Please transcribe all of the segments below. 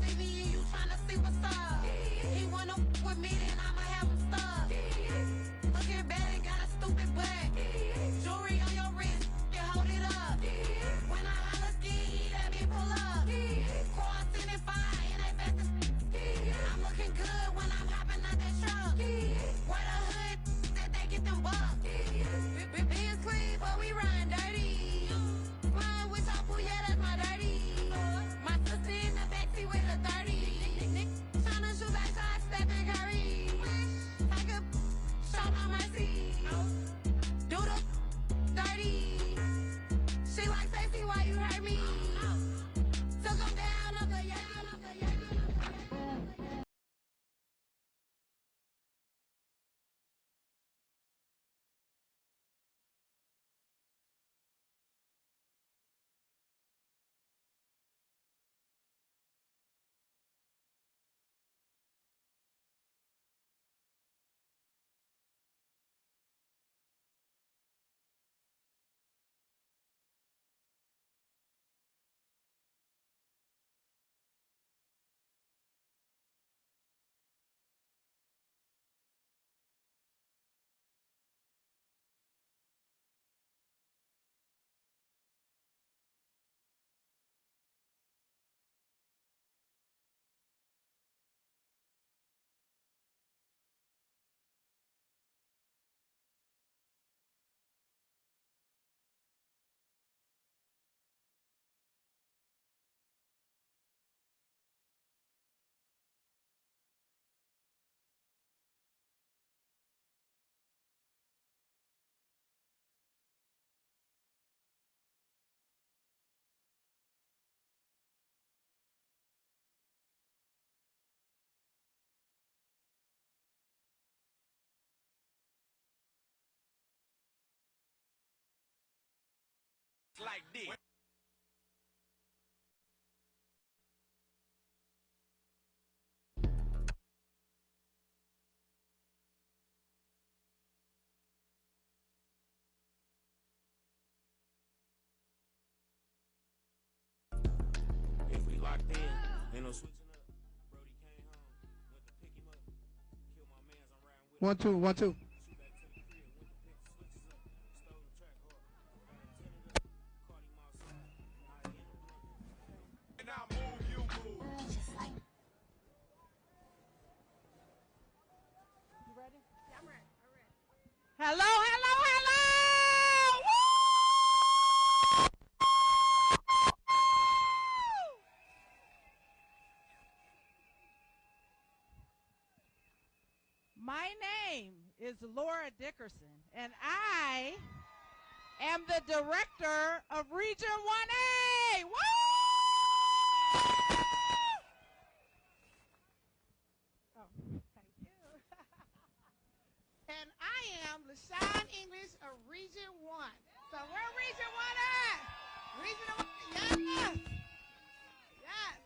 baby, and you tryna see what's up. He wanna with me, then I'ma have him stuck. Looking bad and got a stupid butt. Jewelry on your wrist, you hold it up. When I holler ski, let me pull up. Cross in and fire, and they fast as I'm looking good when I'm hopping out that truck. Where the hood that they get them bucks. We being clean, but we run dirty. Flying with your boo, yeah, that's my dirty. My sister in the backseat with a 30. Tryna shoot like shot, Stephen Curry. Take a show no mercy. Do the dirty. She like sexy, why you hurt me? Took him down on the like this. If we locked in, ain't no switching up. Brody came home, went to pick him up, killed my mans, I'm riding with 1 2 1 2. Shoot back to the crib, went to pick the switches up, stole the track hard, got it tinted up, caught him outside, now he in the blunt. And I move, you move. just like You ready? Yeah, I'm ready. I'm ready. Hello, hello, hello! Woo! My name is Laura Dickerson, and I am the director of Region 1A. Woo! Oh, thank you. And I am LaShawn English of Region 1. So where Region 1 at? Region 1, yes! Yes!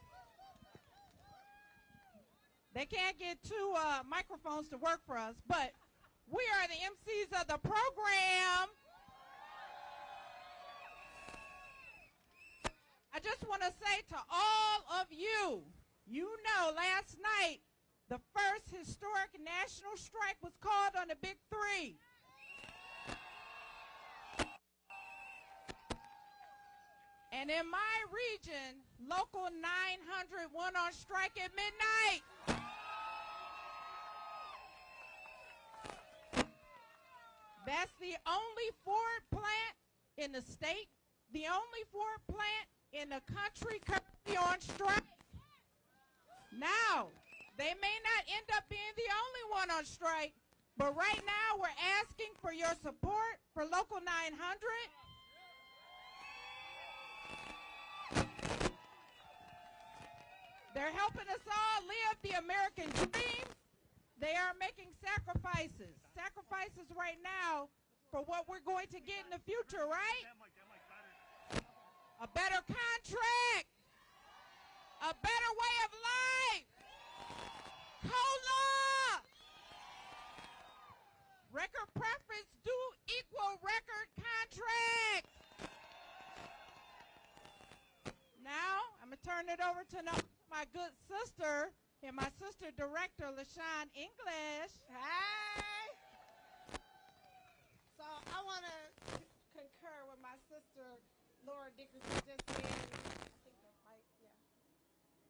They can't get two microphones to work for us, but we are the MCs of the program. I just want to say to all of you, you know last night the first historic national strike was called on the Big Three. And in my region, Local 900 went on strike at midnight. That's the only Ford plant in the state, the only Ford plant in the country currently on strike. Now, they may not end up being the only one on strike, but right now we're asking for your support for Local 900. They're helping us all live the American dream. They are making sacrifices right now for what we're going to get in the future, right? A better contract, a better way of life, COLA, record preference due equal record contract. Now, I'm going to turn it over to my my good sister and my sister director, LaShawn English. Hey! So I want to concur with my sister, Laura Dickerson, just said. I think that might, yeah.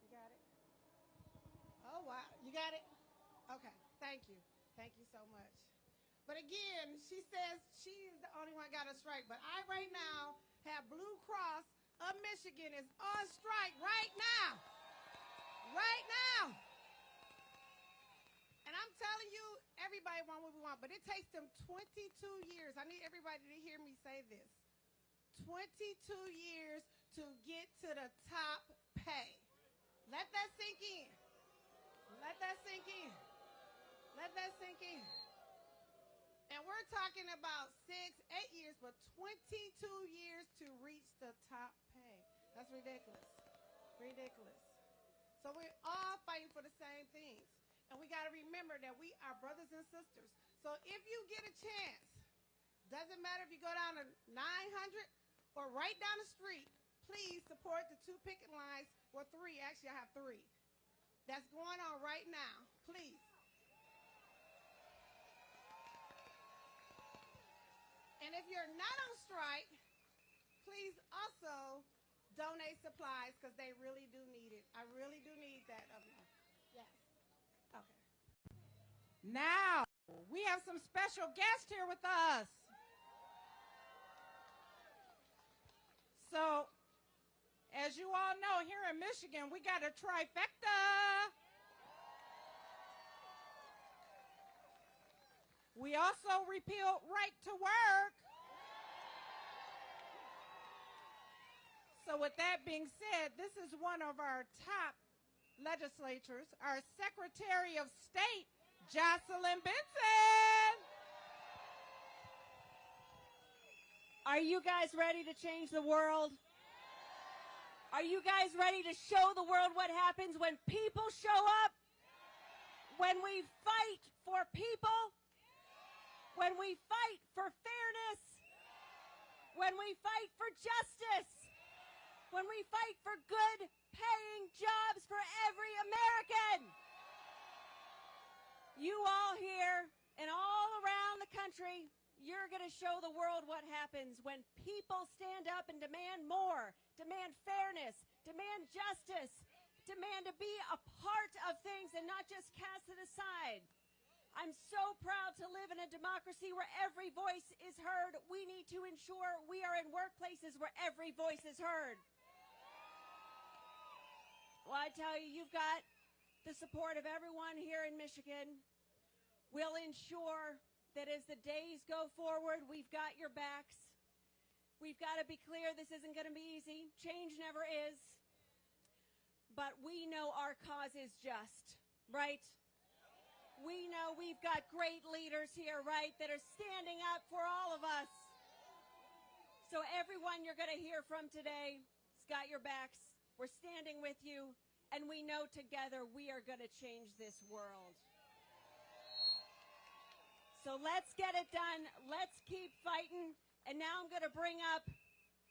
You got it? Oh, wow. You got it? Okay. Thank you. Thank you so much. But again, she says she's the only one got a strike. But I right now have Blue Cross of Michigan is on strike right now. Right now. And I'm telling you, everybody want what we want, but it takes them 22 years. I need everybody to hear me say this. 22 years to get to the top pay. Let that sink in. Let that sink in. Let that sink in. And we're talking about 6, 8 years, but 22 years to reach the top pay. That's ridiculous. Ridiculous. So we're all fighting for the same things. And we got to remember that we are brothers and sisters. So if you get a chance, doesn't matter if you go down to 900 or right down the street, please support the 2 picket lines, or 3. Actually, I have 3. That's going on right now. Please. And if you're not on strike, please also donate supplies because they really do need it. I really do need that of you. Yes. Okay. Now, we have some special guests here with us. So, as you all know, here in Michigan, we got a trifecta. We also repealed right to work. So with that being said, this is one of our top legislators, our Secretary of State, Jocelyn Benson. Are you guys ready to change the world? Are you guys ready to show the world what happens when people show up? When we fight for people? When we fight for fairness? When we fight for justice? When we fight for good paying jobs for every American? You all here and all around the country, you're going to show the world what happens when people stand up and demand more, demand fairness, demand justice, demand to be a part of things and not just cast it aside. I'm so proud to live in a democracy where every voice is heard. We need to ensure we are in workplaces where every voice is heard. Well, I tell you, you've got the support of everyone here in Michigan. We'll ensure that as the days go forward, we've got your backs. We've got to be clear this isn't going to be easy. Change never is. But we know our cause is just, right? We know we've got great leaders here, right, that are standing up for all of us. So everyone you're going to hear from today has got your backs. We're standing with you, and we know together we are going to change this world. So let's get it done. Let's keep fighting. And now I'm going to bring up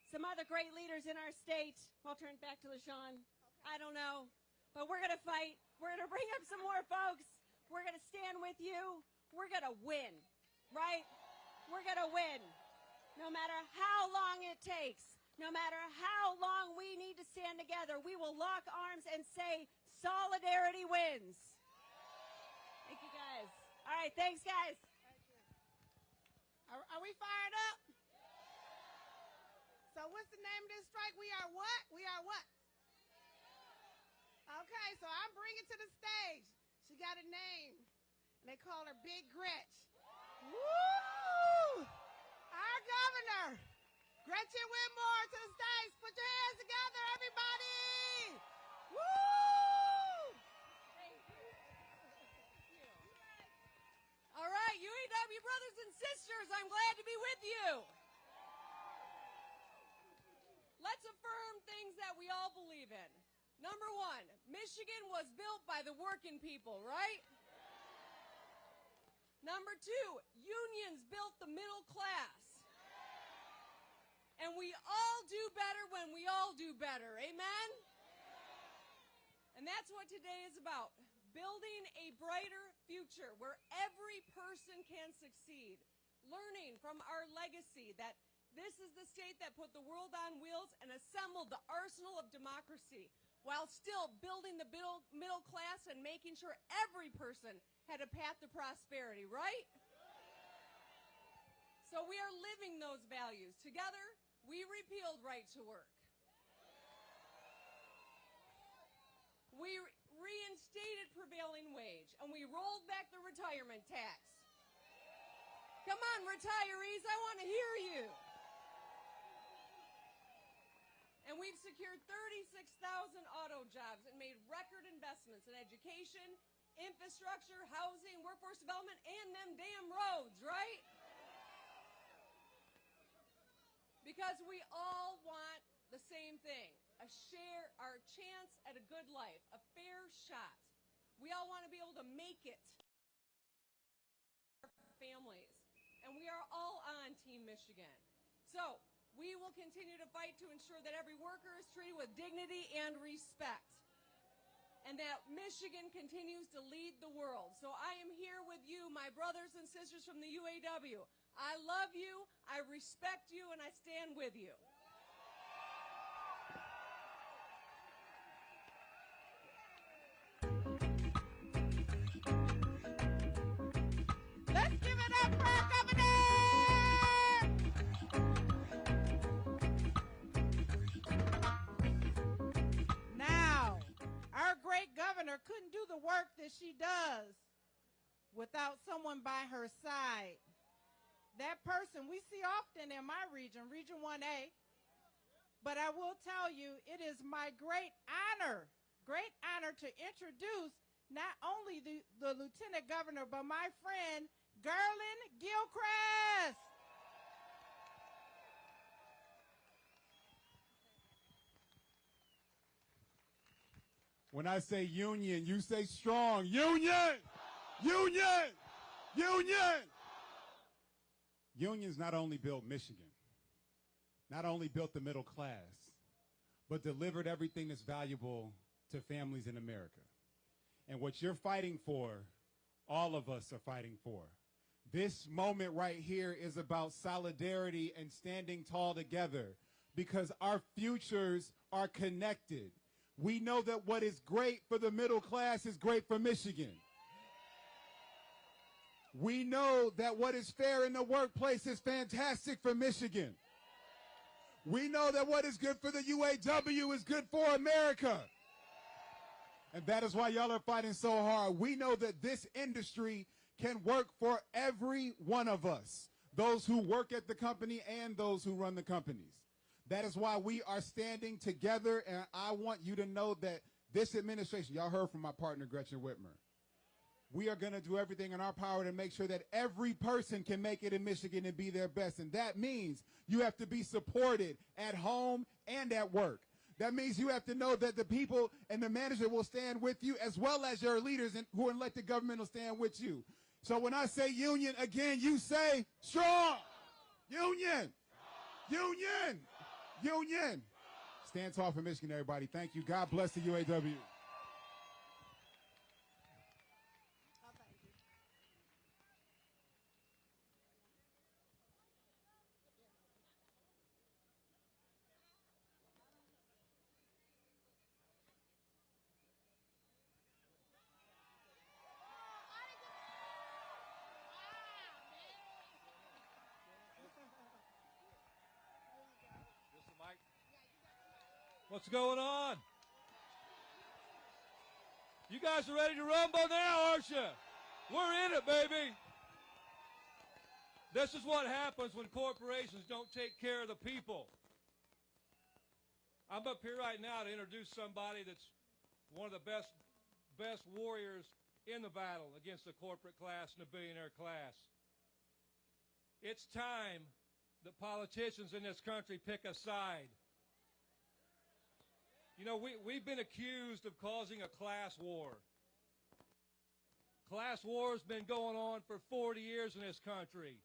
some other great leaders in our state. I'll turn it back to LaShawn. I don't know. But we're going to fight. We're going to bring up some more folks. We're going to stand with you. We're going to win, right? We're going to win. No matter how long it takes, no matter how long we need to stand together, we will lock arms and say, solidarity wins. Thank you, guys. All right, thanks, guys. Are we fired up? So what's the name of this strike? We are what? We are what? Okay, so I'm bringing to the stage. She got a name. And they call her Big Gretch. Woo! Our governor, Gretchen Whitmore, to the stage. Put your hands together, everybody. Woo! All right, UAW brothers and sisters, I'm glad to be with you. Let's affirm things that we all believe in. Number one, Michigan was built by the working people, right? Number two, unions built the middle class. And we all do better when we all do better, amen? And that's what today is about, building a brighter future where every person can succeed, learning from our legacy that this is the state that put the world on wheels and assembled the arsenal of democracy while still building the middle class and making sure every person had a path to prosperity, right? So we are living those values. Together, we repealed right to work. We reinstated prevailing wage, and we rolled back the retirement tax. Come on, retirees, I want to hear you. And we've secured 36,000 auto jobs and made record investments in education, infrastructure, housing, workforce development, and them damn roads, right? Because we all want the same thing, our chance at a good life, a fair shot. We all want to be able to make it for our families. And we are all on Team Michigan. So we will continue to fight to ensure that every worker is treated with dignity and respect, and that Michigan continues to lead the world. So I am here with you, my brothers and sisters from the UAW. I love you, I respect you, and I stand with you. Let's give it up for our governor! Now, our great governor couldn't do the work that she does without someone by her side. That person we see often in my region, Region 1A, but I will tell you, it is my great honor to introduce not only the Lieutenant Governor, but my friend, Garland Gilchrist. When I say union, you say strong. Union! Union! Union! Unions not only built Michigan, not only built the middle class, but delivered everything that's valuable to families in America. And what you're fighting for, all of us are fighting for. This moment right here is about solidarity and standing tall together, because our futures are connected. We know that what is great for the middle class is great for Michigan. We know that what is fair in the workplace is fantastic for Michigan. We know that what is good for the UAW is good for America. And that is why y'all are fighting so hard. We know that this industry can work for every one of us, those who work at the company and those who run the companies. That is why we are standing together, and I want you to know that this administration, y'all heard from my partner, Gretchen Whitmer, we are going to do everything in our power to make sure that every person can make it in Michigan and be their best. And that means you have to be supported at home and at work. That means you have to know that the people and the manager will stand with you, as well as your leaders who are elected government will stand with you. So when I say union, again, you say strong. Union. Union. Union. Stand tall for Michigan, everybody. Thank you. God bless the UAW. What's going on? You guys are ready to rumble now, aren't you? We're in it, baby. This is what happens when corporations don't take care of the people. I'm up here right now to introduce somebody that's one of the best warriors in the battle against the corporate class and the billionaire class. It's time that politicians in this country pick a side. You know, we've been accused of causing a class war. Class war has been going on for 40 years in this country.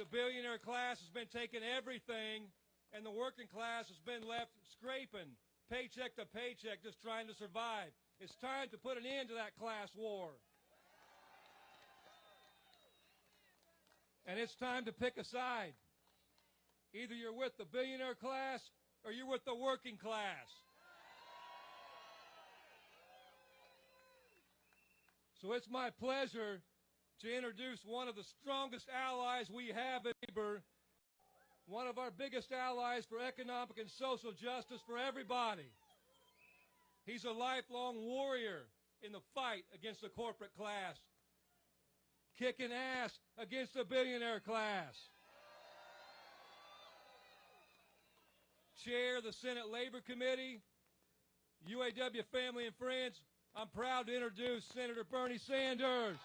The billionaire class has been taking everything, and the working class has been left scraping paycheck to paycheck just trying to survive. It's time to put an end to that class war. And it's time to pick a side. Either you're with the billionaire class or you're with the working class. So it's my pleasure to introduce one of the strongest allies we have in labor, one of our biggest allies for economic and social justice for everybody. He's a lifelong warrior in the fight against the corporate class, kicking ass against the billionaire class. Chair of the Senate Labor Committee, UAW family and friends, I'm proud to introduce Senator Bernie Sanders.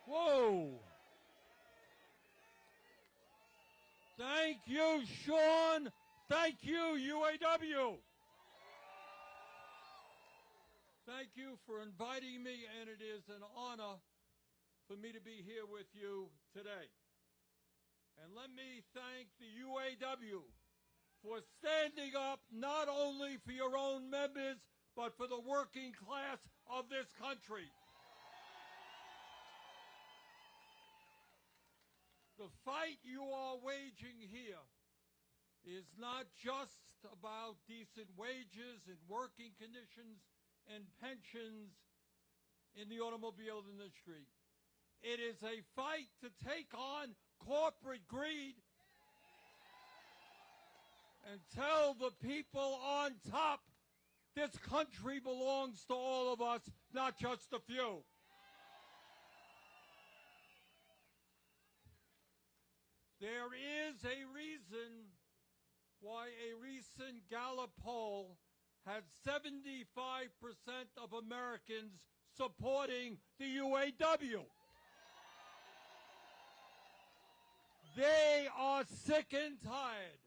Whoa. Thank you, Shawn. Thank you, UAW. Thank you for inviting me, and it is an honor for me to be here with you today. And let me thank the UAW for standing up not only for your own members, but for the working class of this country. The fight you are waging here is not just about decent wages and working conditions and pensions in the automobile industry. It is a fight to take on corporate greed and tell the people on top this country belongs to all of us, not just a few. There is a reason why a recent Gallup poll had 75% of Americans supporting the UAW. They are sick and tired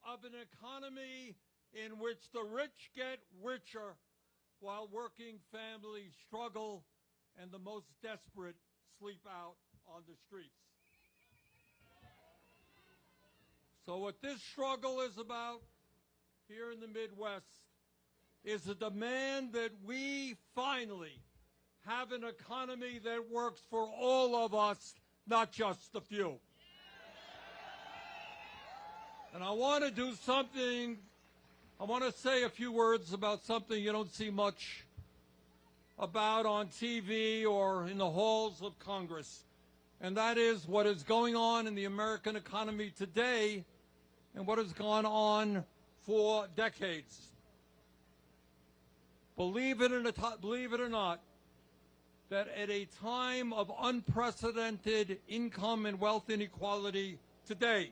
of an economy in which the rich get richer while working families struggle and the most desperate sleep out on the streets. So what this struggle is about here in the Midwest is a demand that we finally have an economy that works for all of us, not just the few. And I want to do something, I want to say a few words about something you don't see much about on TV or in the halls of Congress. And that is what is going on in the American economy today and what has gone on for decades. Believe it or not, that at a time of unprecedented income and wealth inequality today,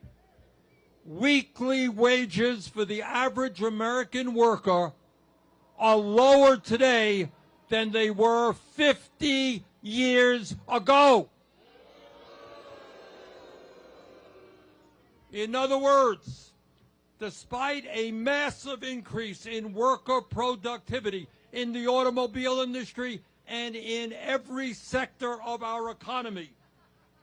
weekly wages for the average American worker are lower today than they were 50 years ago. In other words, despite a massive increase in worker productivity in the automobile industry and in every sector of our economy,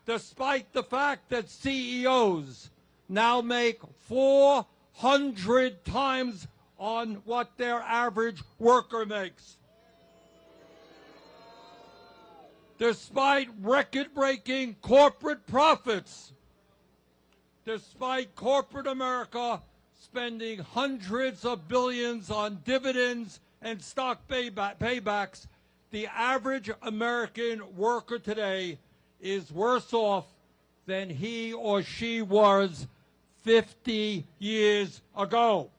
despite the fact that CEOs now make 400 times on what their average worker makes, despite record-breaking corporate profits, despite corporate America spending hundreds of billions on dividends and stock paybacks, the average American worker today is worse off than he or she was 50 years ago.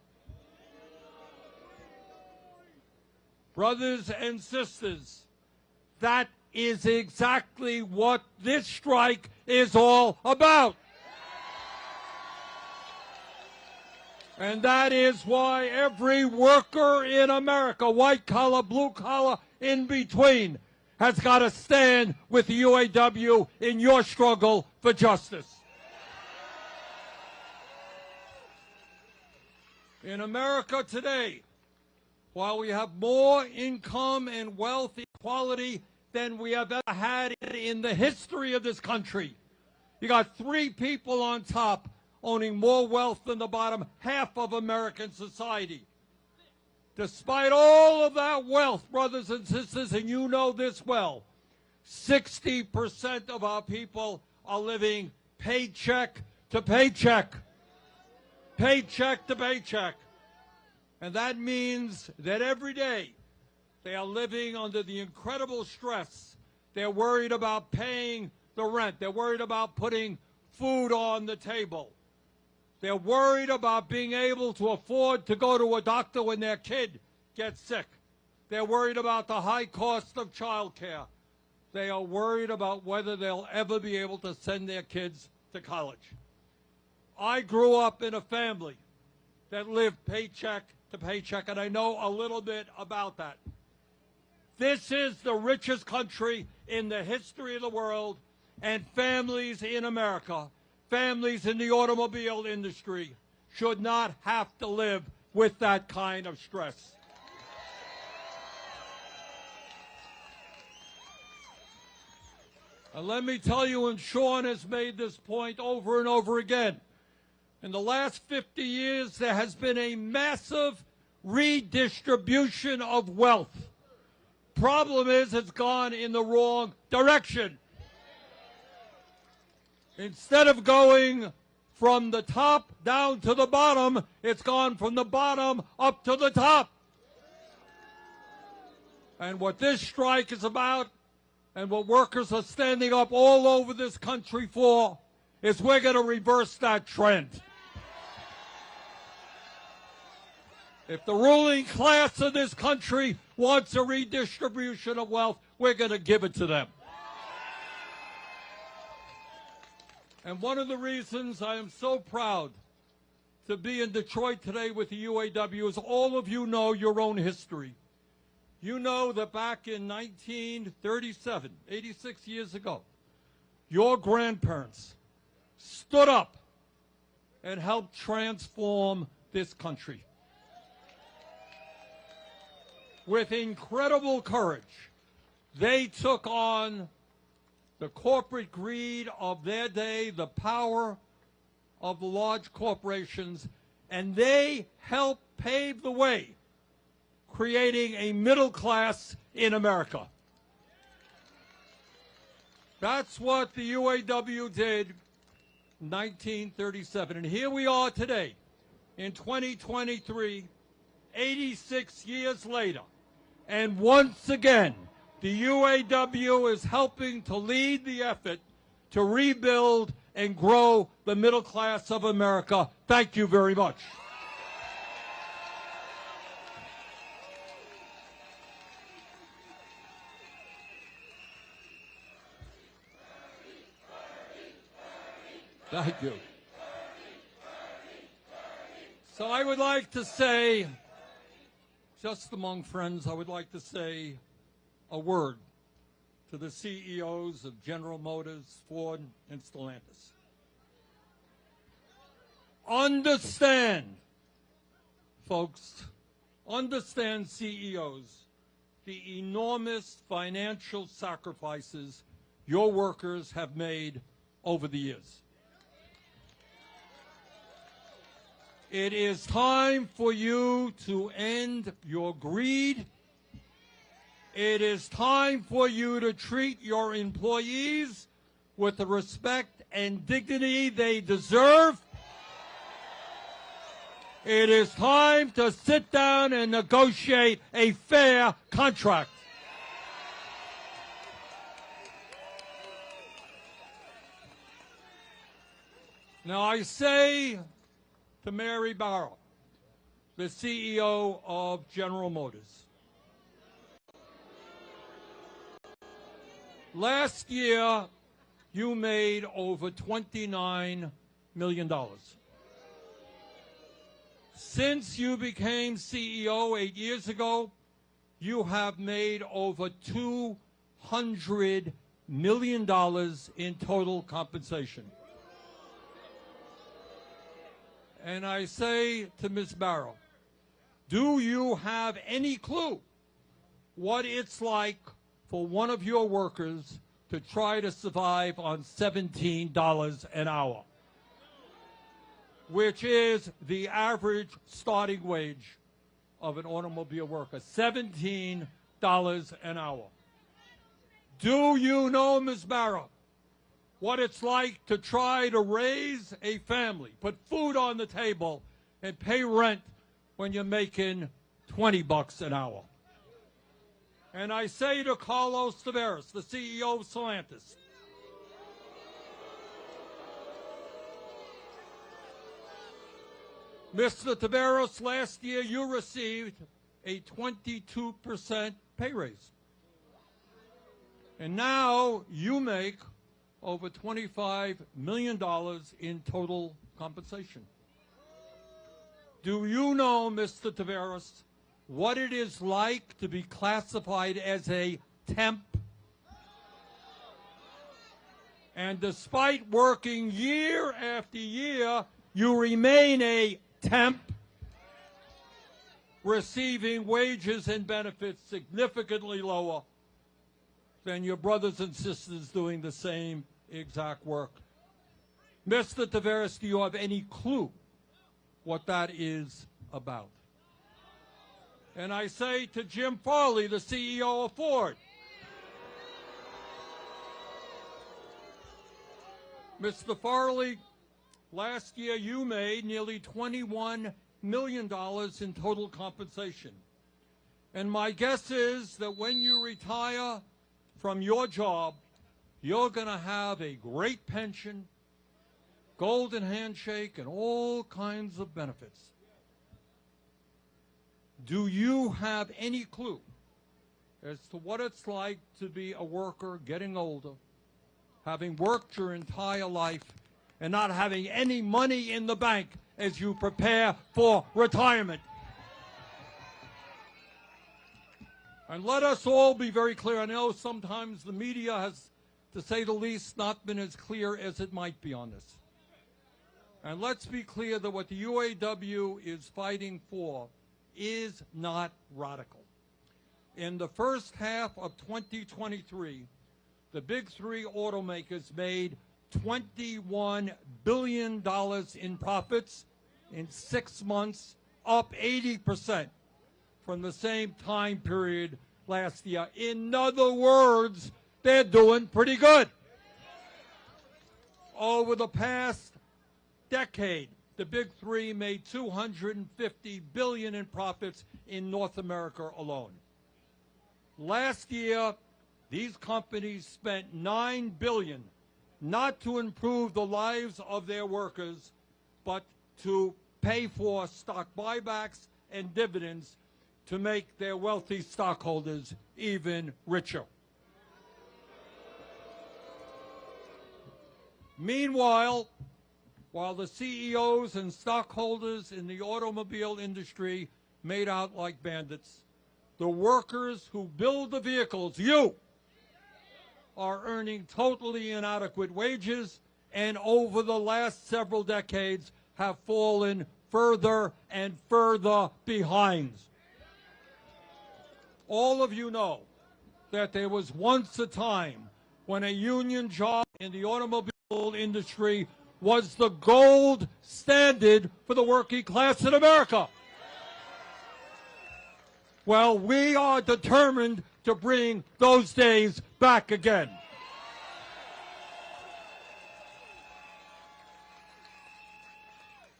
Brothers and sisters, that is exactly what this strike is all about. And that is why every worker in America, white collar, blue collar, in between, has got to stand with the UAW in your struggle for justice. In America today, while we have more income and wealth equality than we have ever had in the history of this country. You got 3 people on top owning more wealth than the bottom half of American society. Despite all of that wealth, brothers and sisters, and you know this well, 60% of our people are living paycheck to paycheck. Paycheck to paycheck. And that means that every day they are living under the incredible stress. They're worried about paying the rent. They're worried about putting food on the table. They're worried about being able to afford to go to a doctor when their kid gets sick. They're worried about the high cost of childcare. They are worried about whether they'll ever be able to send their kids to college. I grew up in a family that lived paycheck to paycheck, and I know a little bit about that. This is the richest country in the history of the world, and families in America, families in the automobile industry, should not have to live with that kind of stress. And let me tell you, and Shawn has made this point over and over again, in the last 50 years, there has been a massive redistribution of wealth. Problem is, it's gone in the wrong direction. Instead of going from the top down to the bottom, it's gone from the bottom up to the top. And what this strike is about, and what workers are standing up all over this country for, is we're going to reverse that trend. If the ruling class of this country wants a redistribution of wealth, we're going to give it to them. And one of the reasons I am so proud to be in Detroit today with the UAW is all of you know your own history. You know that back in 1937, 86 years ago, your grandparents stood up and helped transform this country. With incredible courage, they took on the corporate greed of their day, the power of the large corporations, and they helped pave the way, creating a middle class in America. That's what the UAW did in 1937. And here we are today in 2023, 86 years later. And once again, the UAW is helping to lead the effort to rebuild and grow the middle class of America. Thank you very much. Thank you. So I would like to say, just among friends, I would like to say a word to the CEOs of General Motors, Ford, and Stellantis. Understand, folks, understand, CEOs, the enormous financial sacrifices your workers have made over the years. It is time for you to end your greed. It is time for you to treat your employees with the respect and dignity they deserve. It is time to sit down and negotiate a fair contract. Now I say to Mary Barra, the CEO of General Motors, last year you made over $29 million. Since you became CEO 8 years ago, you have made over $200 million in total compensation. And I say to Ms. Barrow, Do you have any clue what it's like for one of your workers to try to survive on $17 an hour, which is the average starting wage of an automobile worker, $17 an hour? Do you know, Ms. Barra, what it's like to try to raise a family, put food on the table, and pay rent when you're making $20 an hour? And I say to Carlos Tavares, the CEO of Stellantis, Mr. Tavares, last year you received a 22% pay raise. And now you make over $25 million in total compensation. Do you know, Mr. Tavares, what it is like to be classified as a temp? And despite working year after year, you remain a temp, receiving wages and benefits significantly lower than your brothers and sisters doing the same exact work. Mr. Tavares, do you have any clue what that is about? And I say to Jim Farley, the CEO of Ford, Mr. Farley, last year you made nearly $21 million in total compensation. And my guess is that when you retire from your job, you're going to have a great pension, golden handshake, and all kinds of benefits. Do you have any clue as to what it's like to be a worker getting older, having worked your entire life, and not having any money in the bank as you prepare for retirement? And let us all be very clear. I know sometimes the media has, to say the least, not been as clear as it might be on this. And let's be clear that what the UAW is fighting for is not radical. In the first half of 2023, the big three automakers made $21 billion in profits in 6 months, up 80% from the same time period last year. In other words, they're doing pretty good. Over the past decade, the big three made $250 billion in profits in North America alone. Last year, these companies spent $9 billion not to improve the lives of their workers, but to pay for stock buybacks and dividends to make their wealthy stockholders even richer. Meanwhile, while the CEOs and stockholders in the automobile industry made out like bandits, the workers who build the vehicles, you, are earning totally inadequate wages, and over the last several decades have fallen further and further behind. All of you know that there was once a time when a union job in the automobile industry was the gold standard for the working class in America. Well, we are determined to bring those days back again.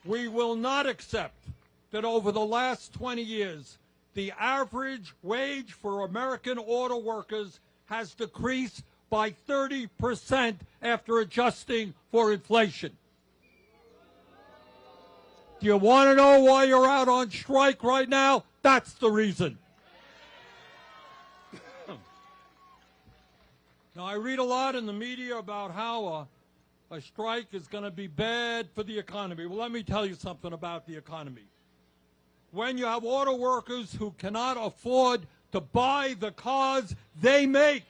We will not accept that over the last 20 years, the average wage for American auto workers has decreased by 30% after adjusting for inflation. Do you want to know why you're out on strike right now? That's the reason. Now, I read a lot in the media about how a strike is going to be bad for the economy. Well, let me tell you something about the economy. When you have auto workers who cannot afford to buy the cars they make,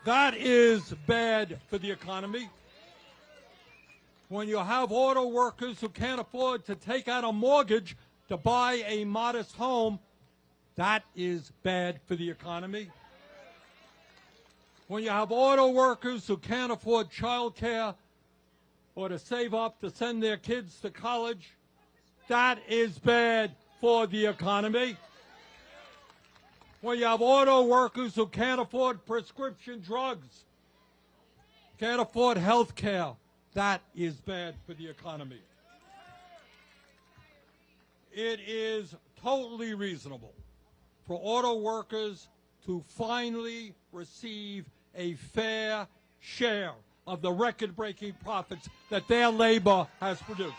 that is bad for the economy. when you have auto workers who can't afford to take out a mortgage to buy a modest home, that is bad for the economy. When you have auto workers who can't afford child care or to save up to send their kids to college, that is bad for the economy. When you have auto workers who can't afford prescription drugs, can't afford health care, that is bad for the economy. It is totally reasonable for auto workers to finally receive a fair share of the record-breaking profits that their labor has produced.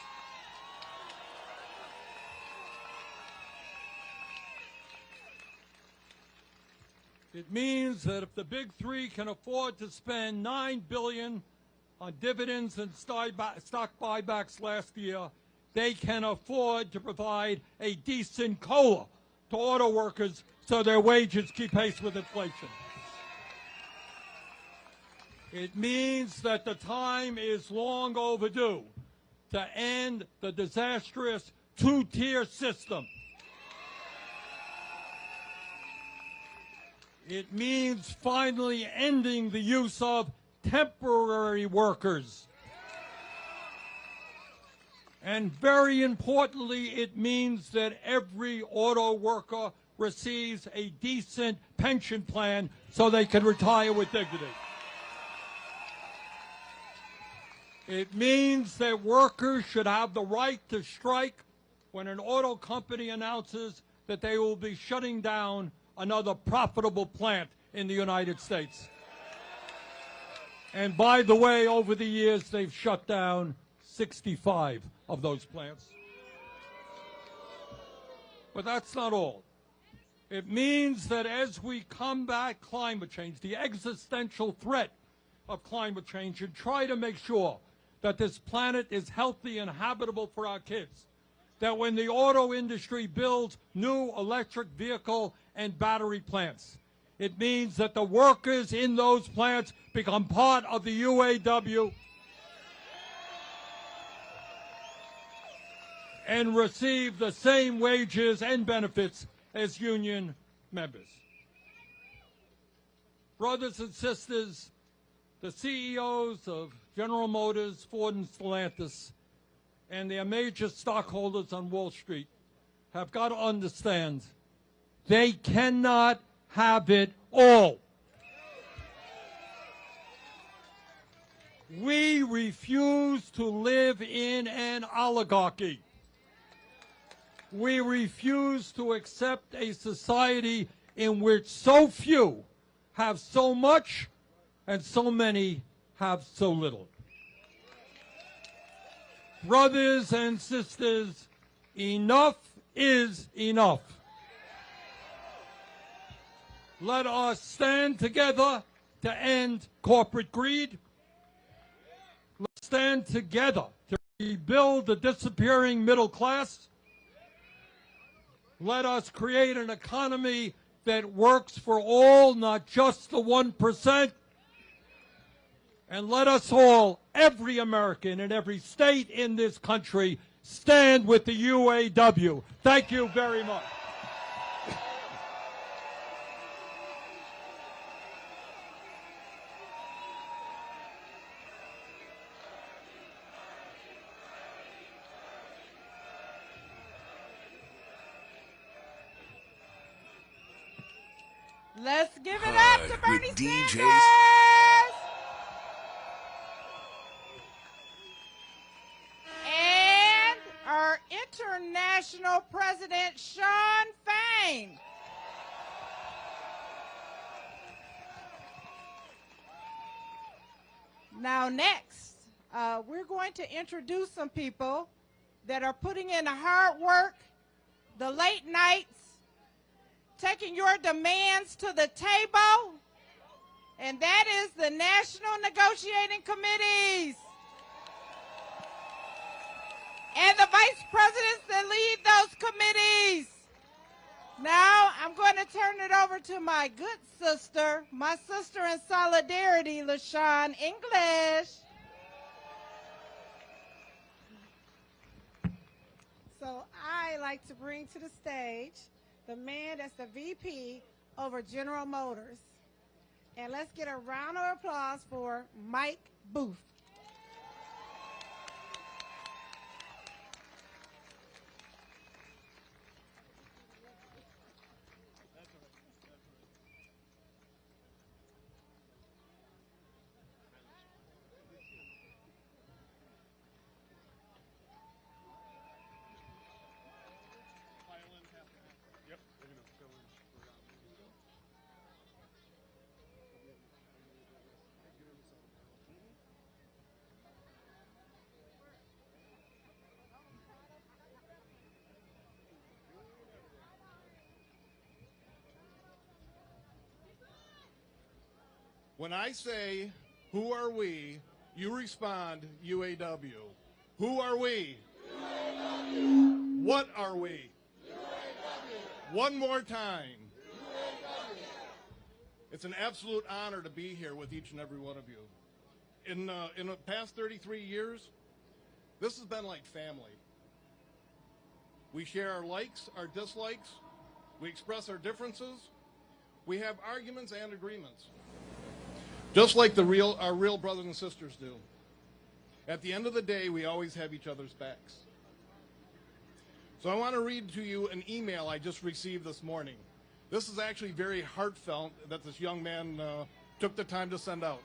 It means that if the big three can afford to spend $9 billion on dividends and stock buybacks last year, they can afford to provide a decent COLA to auto workers so their wages keep pace with inflation. It means that the time is long overdue to end the disastrous two-tier system. It means finally ending the use of temporary workers. And very importantly, it means that every auto worker receives a decent pension plan so they can retire with dignity. It means that workers should have the right to strike when an auto company announces that they will be shutting down another profitable plant in the United States. And by the way, over the years, they've shut down 65 of those plants. But that's not all. It means that as we combat climate change, the existential threat of climate change, and try to make sure that this planet is healthy and habitable for our kids, that when the auto industry builds new electric vehicle and battery plants, it means that the workers in those plants become part of the UAW and receive the same wages and benefits as union members. Brothers and sisters, the CEOs of General Motors, Ford, and Stellantis, and their major stockholders on Wall Street have got to understand they cannot have it all. We refuse to live in an oligarchy. We refuse to accept a society in which so few have so much and so many have so little. Brothers and sisters, enough is enough. Let us stand together to end corporate greed. Let's stand together to rebuild the disappearing middle class. Let us create an economy that works for all, not just the 1%. And let us all, every American in every state in this country, stand with the UAW. Thank you very much. Let's give it up to Bernie with DJs. Sanders. And our international president, Sean Fain. Now next, we're going to introduce some people that are putting in the hard work, the late nights, taking your demands to the table, and that is the National Negotiating Committees and the vice presidents that lead those committees. Now I'm going to turn it over to my good sister, my sister in solidarity, LaShawn English. So I like to bring to the stage the man that's the VP over General Motors. And let's get a round of applause for Mike Booth. When I say, who are we, you respond, UAW. Who are we? UAW. What are we? UAW. One more time. UAW. It's an absolute honor to be here with each and every one of you. In the past 33 years, this has been like family. We share our likes, our dislikes. We express our differences. We have arguments and agreements. Just like our real brothers and sisters do. At the end of the day, we always have each other's backs. So I want to read to you an email I just received this morning. This is actually very heartfelt that this young man took the time to send out.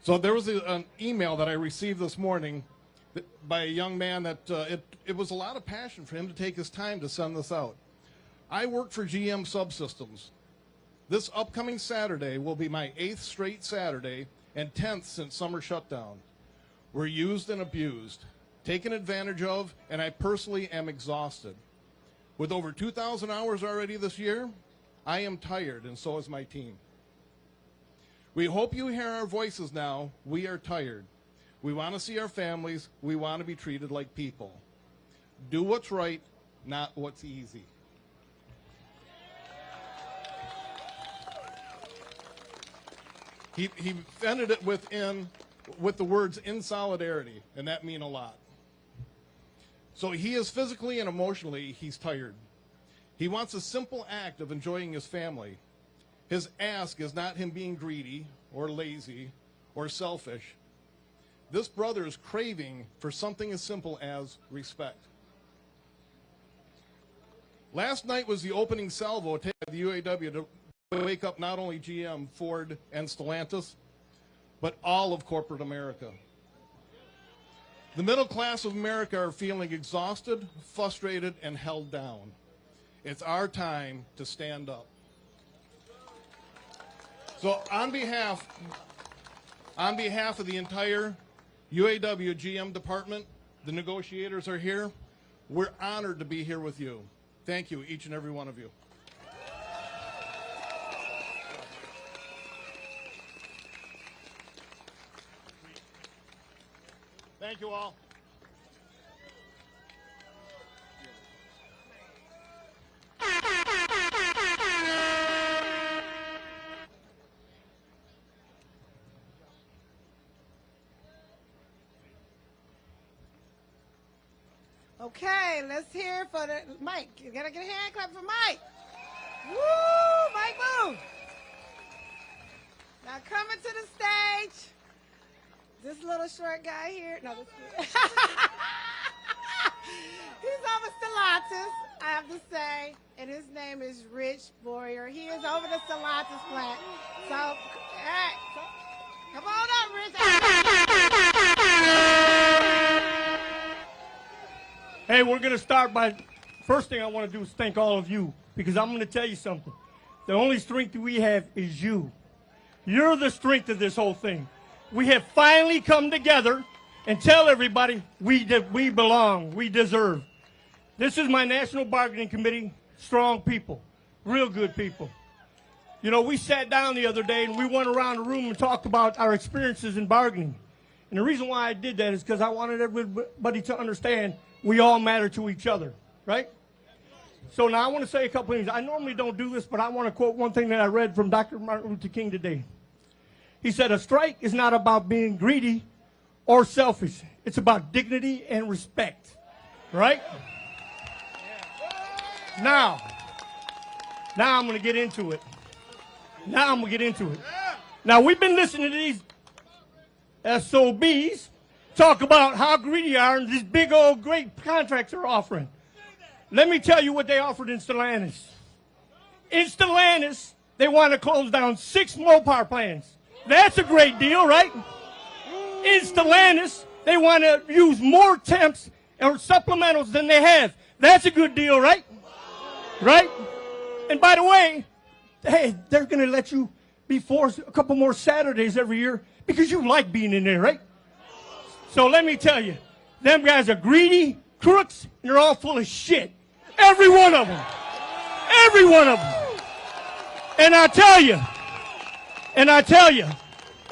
So there was an email that I received this morning by a young man that it was a lot of passion for him to take his time to send this out. I work for GM Subsystems. This upcoming Saturday will be my 8th straight Saturday and 10th since summer shutdown. We're used and abused, taken advantage of, and I personally am exhausted. With over 2,000 hours already this year, I am tired, and so is my team. We hope you hear our voices now. We are tired. We want to see our families. We want to be treated like people. Do what's right, not what's easy. He ended it with the words "in solidarity," and that means a lot. So he is physically and emotionally, he's tired. He wants a simple act of enjoying his family. His ask is not him being greedy or lazy or selfish. This brother is craving for something as simple as respect. Last night was the opening salvo taken by the UAW to wake up not only GM, Ford, and Stellantis, but all of corporate America. The middle class of America are feeling exhausted, frustrated, and held down. It's our time to stand up. So on behalf of the entire UAW GM department, the negotiators are here. We're honored to be here with you. Thank you, each and every one of you. Thank you all. Okay, let's hear for the Mike. You gotta get a hand clap for Mike. Woo, Mike Booth. Now coming to the stage, this little short guy here. No, this he's over Stellantis, I have to say, and his name is Rich Boyer. He is over the Stellantis plant. So, hey, come on up, Rich. Hey, we're going to start by, first thing I want to do is thank all of you, because I'm going to tell you something. The only strength we have is you. You're the strength of this whole thing. We have finally come together and tell everybody we belong, we deserve. This is my National Bargaining Committee, strong people, real good people. You know, we sat down the other day and we went around the room and talked about our experiences in bargaining. And the reason why I did that is because I wanted everybody to understand we all matter to each other, right? So now I want to say a couple things. I normally don't do this, but I want to quote one thing that I read from Dr. Martin Luther King today. He said, a strike is not about being greedy or selfish. It's about dignity and respect, right? Now I'm going to get into it. Now, we've been listening to these SOBs talk about how greedy they are and these big old great contracts they're offering. Let me tell you what they offered in Stellantis. In Stellantis, they want to close down 6 Mopar plants. That's a great deal, right? In Stellantis, they want to use more temps or supplementals than they have. That's a good deal, right? Right? And by the way, hey, they're going to let you be forced a couple more Saturdays every year because you like being in there, right? So let me tell you, them guys are greedy, crooks, and they're all full of shit. Every one of them. Every one of them. And I tell you, and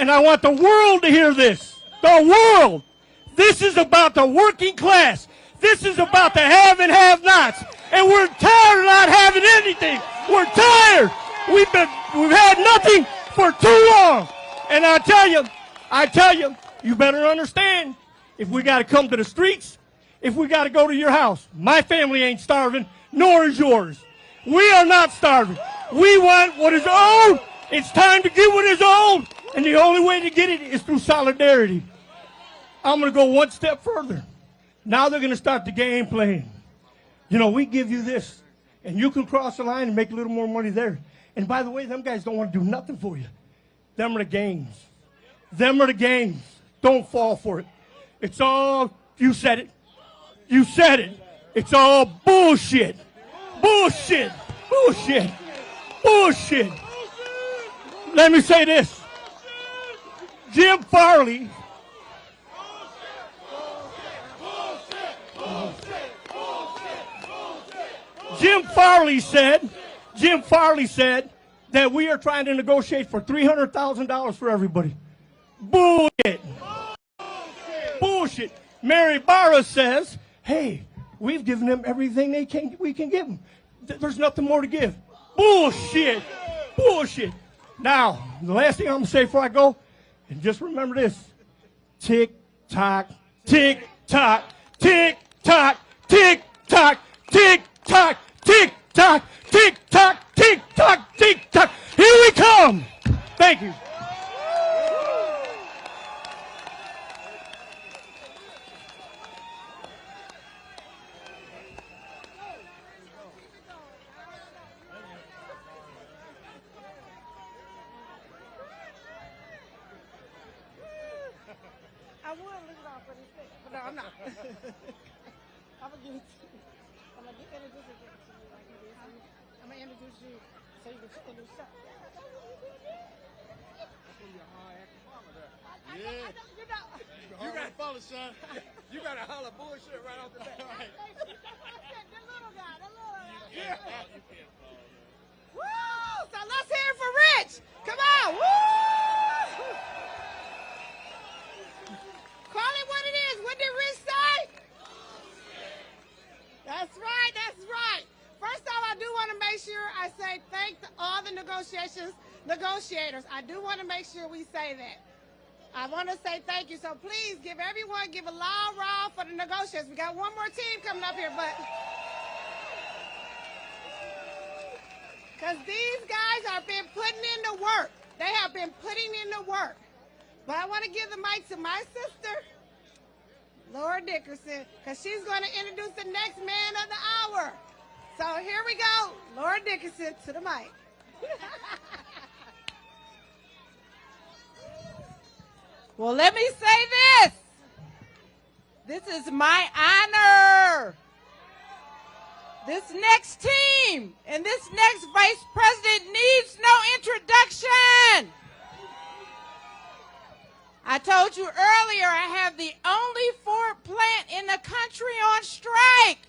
I want the world to hear this. The world. This is about the working class. This is about the have and have-nots. And we're tired of not having anything. We're tired. We've had nothing for too long. And I tell you, you better understand, if we got to come to the streets, if we got to go to your house, my family ain't starving, nor is yours. We are not starving. We want what is owed. It's time to get what is owed. And the only way to get it is through solidarity. I'm going to go one step further. Now they're going to start the game playing. You know, we give you this, and you can cross the line and make a little more money there. And by the way, them guys don't want to do nothing for you. Them are the games. Them are the games. Don't fall for it. It's all, you said it. You said it. It's all bullshit. Bullshit. Bullshit. Bullshit. Let me say this. Jim Farley. Jim Farley said that we are trying to negotiate for $300,000 for everybody. Bullshit. Bullshit. Mary Barra says, hey, we've given them everything we can give them. There's nothing more to give. Bullshit. Bullshit. Now, the last thing I'm going to say before I go, and just remember this. Tick, tock, tick, tock, tick, tock, tick, tock, tick, tock, tick, tock, tick, tock, tick, tock, tick, tock. Here we come. Thank you. I would leave it off, but no, I'm not. I'm gonna introduce it to you like you did. I'm gonna introduce you so you can introduce yourself. Yeah. You got to follow, son. You got to holler bullshit right off the bat. The little guy, the little guy. Yeah. Woo! So let's hear it for Rich. Come on. Woo! Call it what it is. What did Rich say? That's right. That's right. First off, I do want to make sure I say thank all the negotiators. I do want to make sure we say that. I want to say thank you. So please give a loud round for the negotiators. We got one more team coming up here, but because these guys have been putting in the work. They have been putting in the work. But I want to give the mic to my sister, Laura Dickerson, because she's going to introduce the next man of the hour. So here we go. Laura Dickerson to the mic. Well, let me say this. This is my honor. This next team and this next vice president needs no introduction. I told you earlier I have the only Ford plant in the country on strike.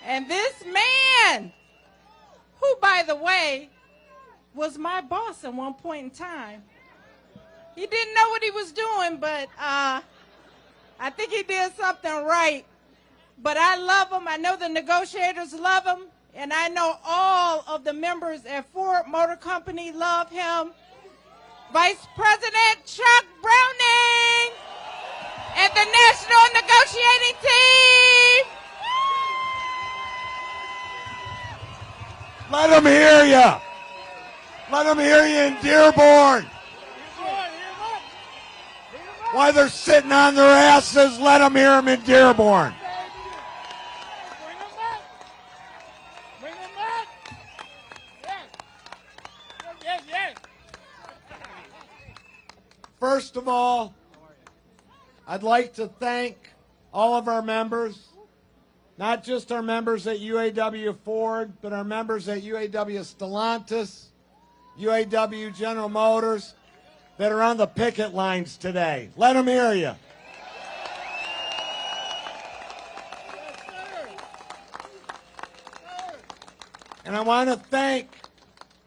And this man, who, by the way, was my boss at one point in time. He didn't know what he was doing, but I think he did something right. But I love him. I know the negotiators love him. And I know all of the members at Ford Motor Company love him. Vice President Chuck Browning, and the National Negotiating Team. Let them hear you. Let them hear you in Dearborn. While they're sitting on their asses, let them hear them in Dearborn. Bring them back. Yes. Yes. First of all, I'd like to thank all of our members, not just our members at UAW Ford, but our members at UAW Stellantis, UAW General Motors, that are on the picket lines today. Let them hear you. And I want to thank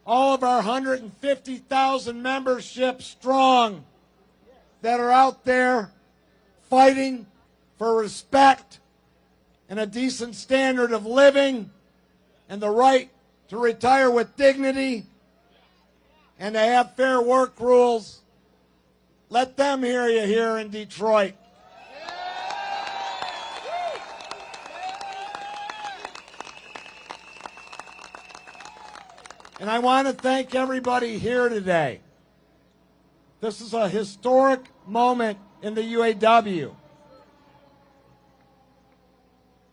all of our 150,000 membership strong that are out there fighting for respect and a decent standard of living and the right to retire with dignity and to have fair work rules. Let them hear you here in Detroit. And I want to thank everybody here today. This is a historic moment in the UAW.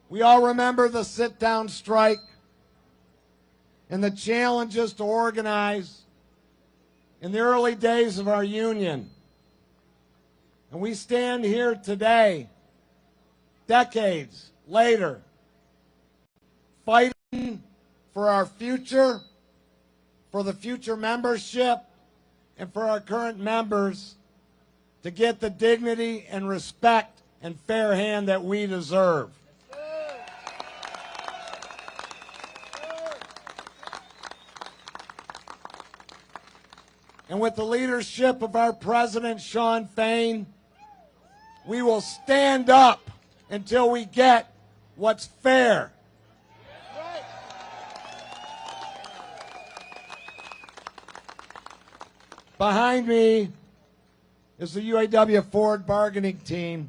We all remember the sit-down strike and the challenges to organize in the early days of our union. And we stand here today, decades later, fighting for our future, for the future membership, and for our current members to get the dignity and respect and fair hand that we deserve. And with the leadership of our president, Sean Fain, we will stand up until we get what's fair. Behind me is the UAW Ford bargaining team.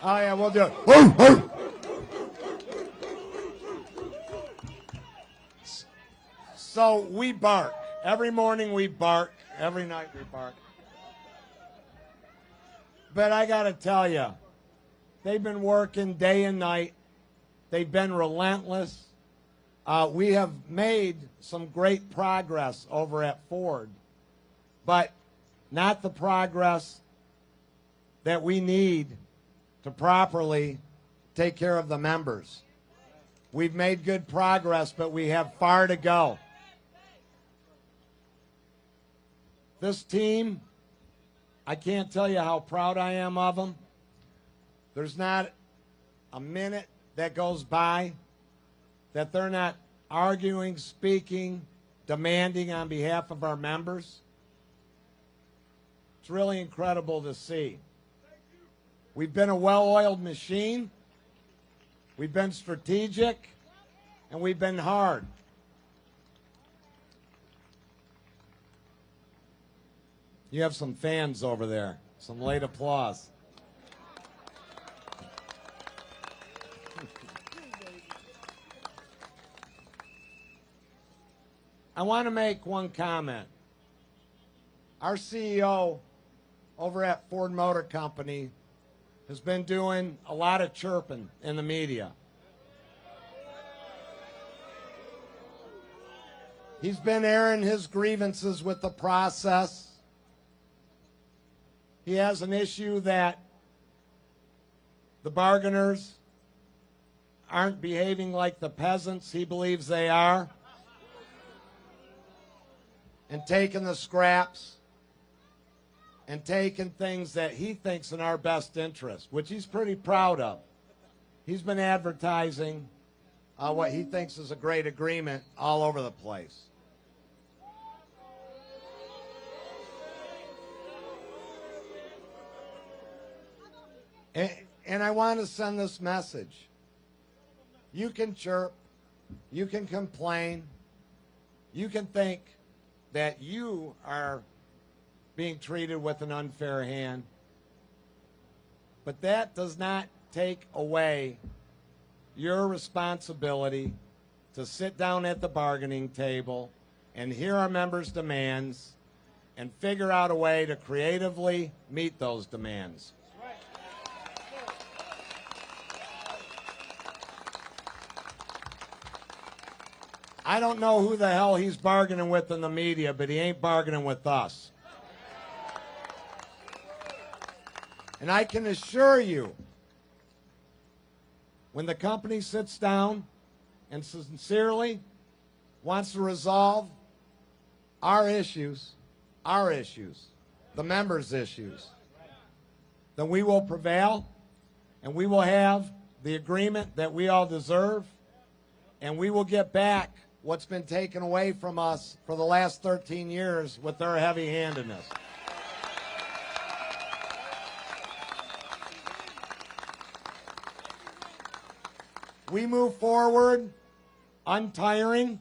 Oh yeah, we'll do it. Woo, woo. So we bark. Every morning we bark. Every night we bark. But I got to tell you, they've been working day and night. They've been relentless. We have made some great progress over at Ford, but not the progress that we need to properly take care of the members. We've made good progress, but we have far to go. This team, I can't tell you how proud I am of them. There's not a minute that goes by that they're not arguing, speaking, demanding on behalf of our members. It's really incredible to see. We've been a well-oiled machine, we've been strategic, and we've been hard. You have some fans over there, some late applause. I want to make one comment. Our CEO over at Ford Motor Company has been doing a lot of chirping in the media. He's been airing his grievances with the process. He has an issue that the bargainers aren't behaving like the peasants he believes they are, and taking the scraps and taking things that he thinks in our best interest, which he's pretty proud of. He's been advertising what he thinks is a great agreement all over the place. And I want to send this message. You can chirp, you can complain, you can think that you are being treated with an unfair hand, but that does not take away your responsibility to sit down at the bargaining table and hear our members' demands and figure out a way to creatively meet those demands. I don't know who the hell he's bargaining with in the media, but he ain't bargaining with us. And I can assure you, when the company sits down and sincerely wants to resolve our issues, the members' issues, then we will prevail and we will have the agreement that we all deserve, and we will get back what's been taken away from us for the last 13 years with their heavy-handedness. We move forward, untiring.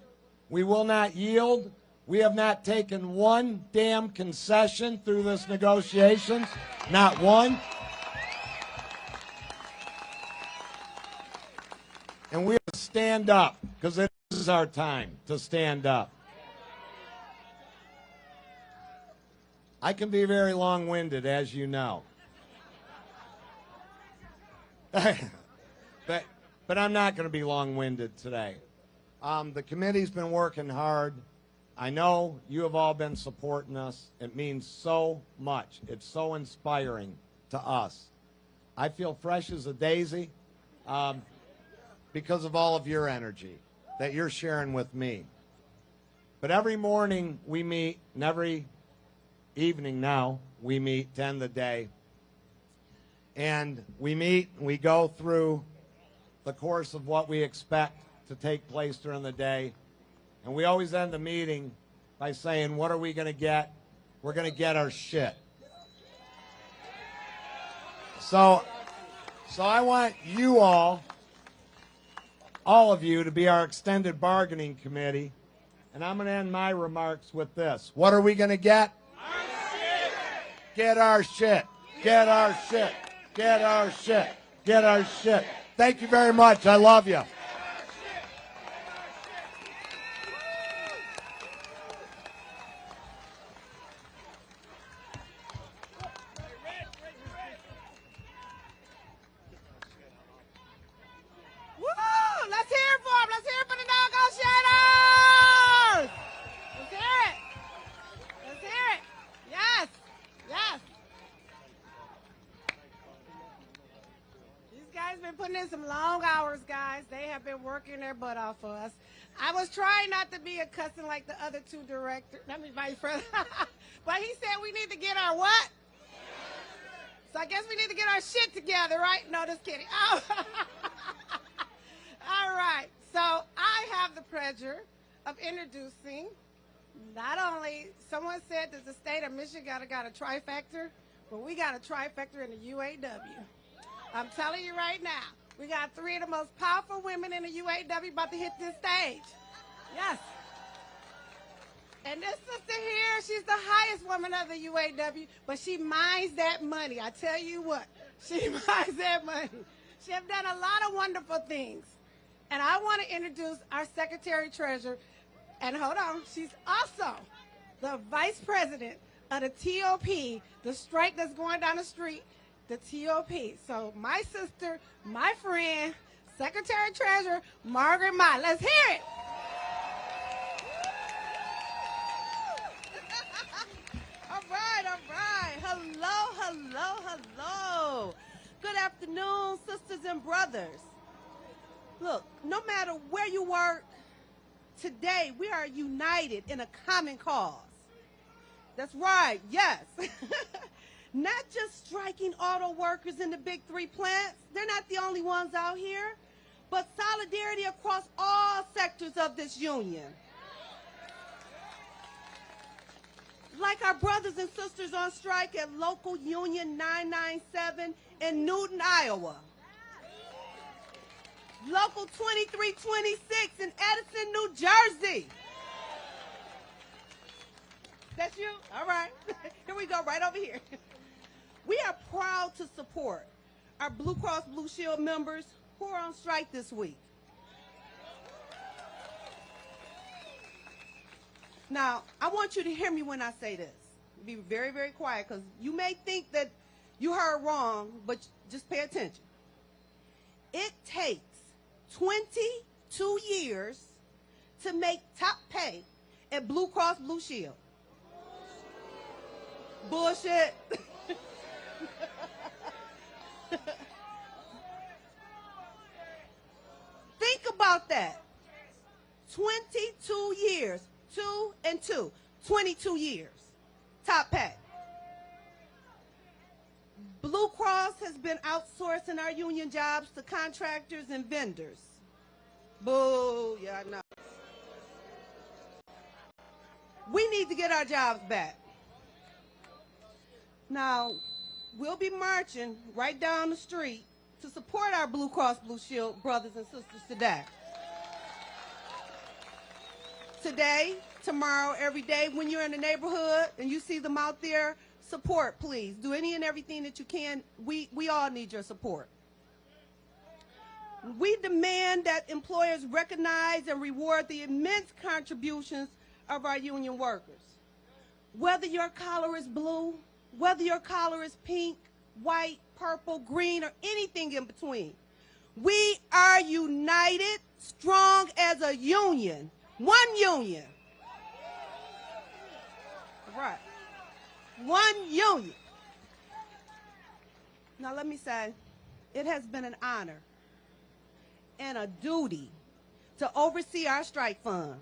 We will not yield. We have not taken one damn concession through this negotiations, not one. And we have to stand up, because it is our time to stand up. I can be very long-winded, as you know. But I'm not going to be long-winded today. The committee's been working hard. I know you have all been supporting us. It means so much. It's so inspiring to us. I feel fresh as a daisy because of all of your energy that you're sharing with me. But every morning we meet, and every evening now we meet to end the day. And we meet and we go through the course of what we expect to take place during the day. And we always end the meeting by saying, what are we going to get? We're going to get our shit. So I want you all of you, to be our extended bargaining committee. And I'm going to end my remarks with this. What are we going to get? Our shit. Get our shit. Get our shit. Get our shit. Get our shit. Thank you very much. I love you. Let's hear it for him. Let's hear it for the negotiators. Let's hear it. Let's hear it. Yes. Yes. These guys been putting in some long hours, guys. They have been working their butt off for us. I was trying not to be a cussing like the other two directors. That means vice president. But he said we need to get our what? So I guess we need to get our shit together, right? No, just kidding. Oh. All right, so I have the pleasure of introducing, not only, someone said that the state of Michigan got a trifecta, but we got a trifecta in the UAW. I'm telling you right now, we got three of the most powerful women in the UAW about to hit this stage. Yes. And this sister here, she's the highest woman of the UAW, but she minds that money. I tell you what, she minds that money. She have done a lot of wonderful things. And I want to introduce our Secretary-Treasurer, and hold on, she's also the Vice President of the TOP, the strike that's going down the street, the TOP. So my sister, my friend, Secretary-Treasurer, Margaret Mott. Let's hear it. All right, all right. Hello, hello, hello. Good afternoon, sisters and brothers. Look, no matter where you work, today we are united in a common cause. That's right, yes. Not just striking auto workers in the big three plants. They're not the only ones out here, but solidarity across all sectors of this union. Like our brothers and sisters on strike at local Union 997 in Newton, Iowa. Local 2326 in Edison, New Jersey. That's you? All right. Here we go, right over here. We are proud to support our Blue Cross Blue Shield members who are on strike this week. Now, I want you to hear me when I say this. Be very, very quiet, because you may think that you heard wrong, but just pay attention. It takes 22 years to make top pay at Blue Cross Blue Shield. Bullshit. Think about that. 22 years. 2 and 2. 22 years. Top pay. Blue Cross has been outsourcing our union jobs to contractors and vendors. Boo, yeah, I know. We need to get our jobs back. Now, we'll be marching right down the street to support our Blue Cross Blue Shield brothers and sisters today. Today, tomorrow, every day, when you're in the neighborhood and you see them out there, support, please. Do any and everything that you can. We all need your support. We demand that employers recognize and reward the immense contributions of our union workers. Whether your collar is blue, whether your collar is pink, white, purple, green, or anything in between, we are united, strong as a union. One union. Right. One union. Now let me say, it has been an honor and a duty to oversee our strike fund.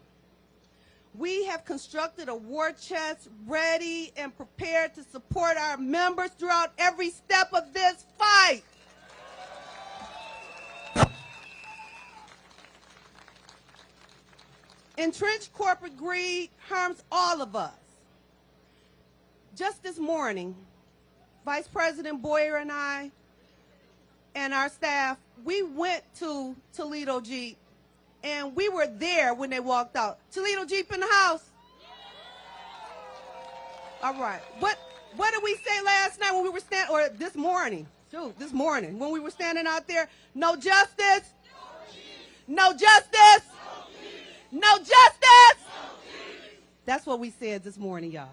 We have constructed a war chest ready and prepared to support our members throughout every step of this fight. Entrenched corporate greed harms all of us. Just this morning, Vice President Boyer and I and our staff, we went to Toledo Jeep, and we were there when they walked out. Toledo Jeep in the house? All right. What did we say last night when we were standing, or this morning? Shoot, this morning when we were standing out there? No justice? No justice? No justice? That's what we said this morning, y'all.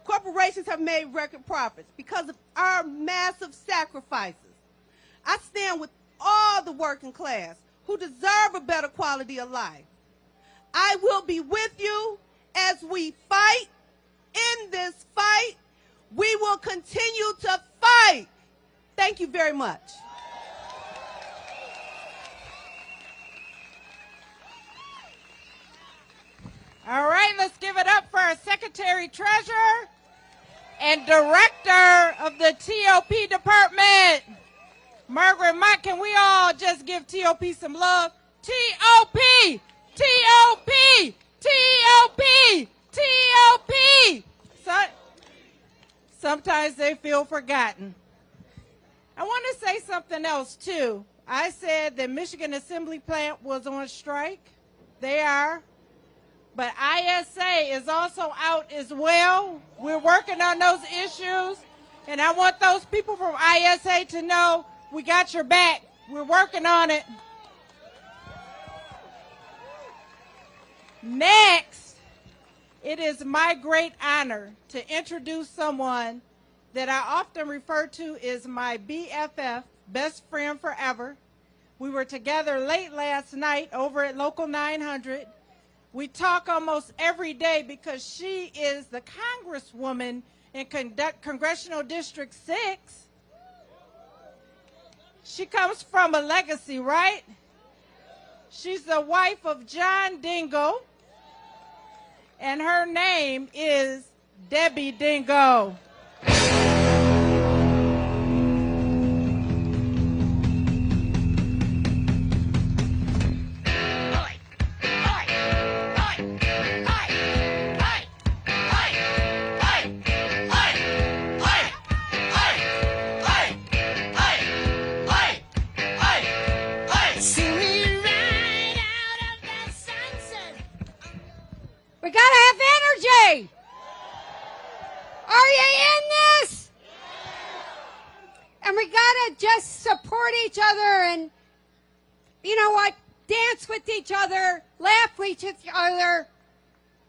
Corporations have made record profits because of our massive sacrifices. I stand with all the working class who deserve a better quality of life. I will be with you as we fight. In this fight, we will continue to fight. Thank you very much. All right, let's give it up for our Secretary-Treasurer and Director of the TOP Department, Margaret Mott. Can we all just give TOP some love? TOP! TOP! TOP! TOP! Sometimes they feel forgotten. I want to say something else, too. I said that Michigan Assembly Plant was on strike. They are. But ISA is also out as well. We're working on those issues. And I want those people from ISA to know we got your back. We're working on it. Next, it is my great honor to introduce someone that I often refer to as my BFF, best friend forever. We were together late last night over at Local 900. We talk almost every day because she is the Congresswoman in Congressional District 6. She comes from a legacy, right? She's the wife of John Dingo, and her name is Debbie Dingo. Sing And we gotta just support each other and, you know what, dance with each other, laugh with each other,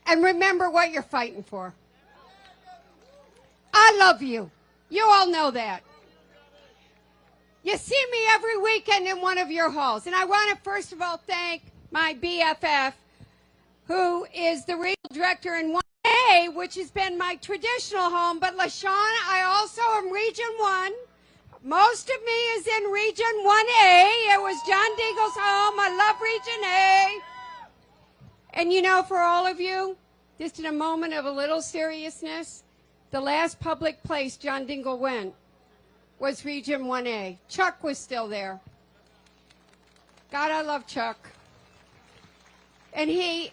and remember what you're fighting for. I love you. You all know that. You see me every weekend in one of your halls. And I want to first of all thank my BFF, who is the regional director in 1A, which has been my traditional home. But LaShawn, I also am Region 1. Most of me is in Region 1A. It was John Dingle's home. I love Region A. And you know, for all of you, just in a moment of a little seriousness, the last public place John Dingle went was Region 1A. Chuck was still there. God, I love Chuck. And he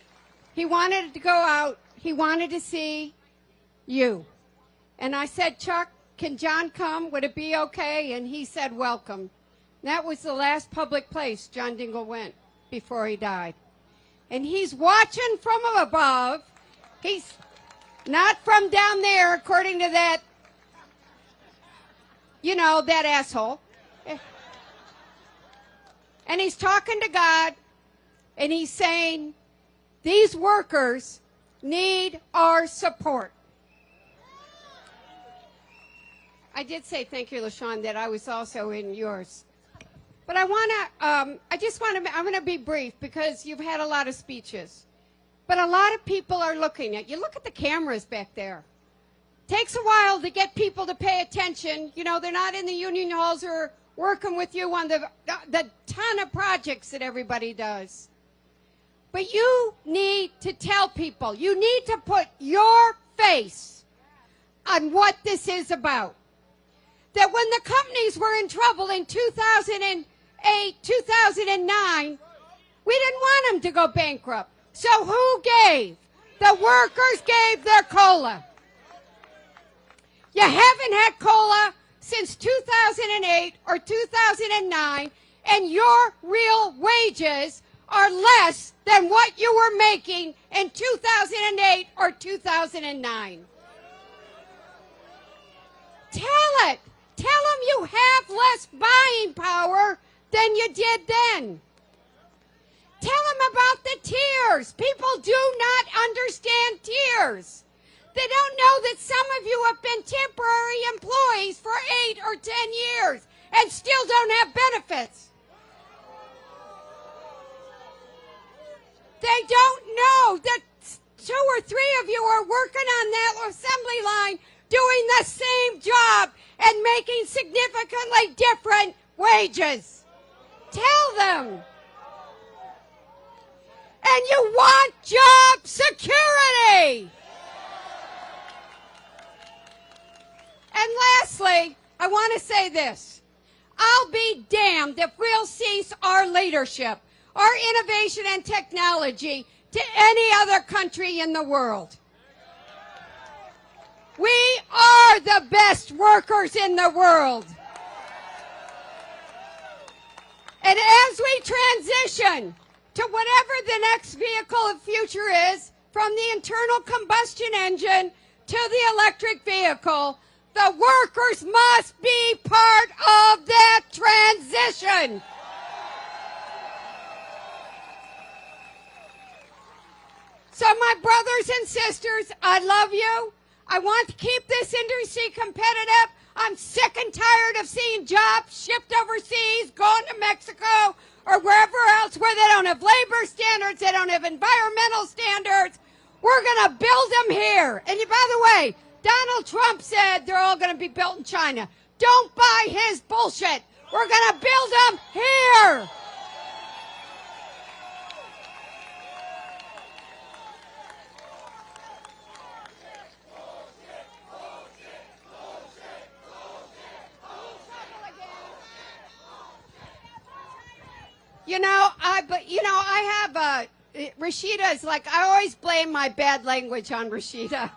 wanted to go out. He wanted to see you. And I said, Chuck, can John come? Would it be okay? And he said, welcome. That was the last public place John Dingle went before he died. And he's watching from above. He's not from down there, according to that, you know, that asshole. And he's talking to God, and he's saying, these workers need our support. I did say thank you, LaShawn, that I was also in yours. But I want to, I'm going to be brief because you've had a lot of speeches. But a lot of people are looking at you. Look at the cameras back there. Takes a while to get people to pay attention. You know, they're not in the union halls or working with you on the ton of projects that everybody does. But you need to tell people, you need to put your face on what this is about. That when the companies were in trouble in 2008, 2009, we didn't want them to go bankrupt. So who gave? The workers gave their COLA. You haven't had COLA since 2008 or 2009, and your real wages are less than what you were making in 2008 or 2009. Tell it. Tell them you have less buying power than you did then. Tell them about the tiers. People do not understand tiers. They don't know that some of you have been temporary employees for 8 or 10 years and still don't have benefits. They don't know that 2 or 3 of you are working on that assembly line doing the same job and making significantly different wages. Tell them. And you want job security. And lastly, I want to say this. I'll be damned if we'll cease our leadership, our innovation and technology to any other country in the world. We are the best workers in the world. And as we transition to whatever the next vehicle of future is, from the internal combustion engine to the electric vehicle, the workers must be part of that transition. So my brothers and sisters, I love you. I want to keep this industry competitive. I'm sick and tired of seeing jobs shipped overseas, going to Mexico, or wherever else where they don't have labor standards, they don't have environmental standards. We're going to build them here. And by the way, Donald Trump said they're all going to be built in China. Don't buy his bullshit. We're going to build them here. I have Rashida is like, I always blame my bad language on Rashida.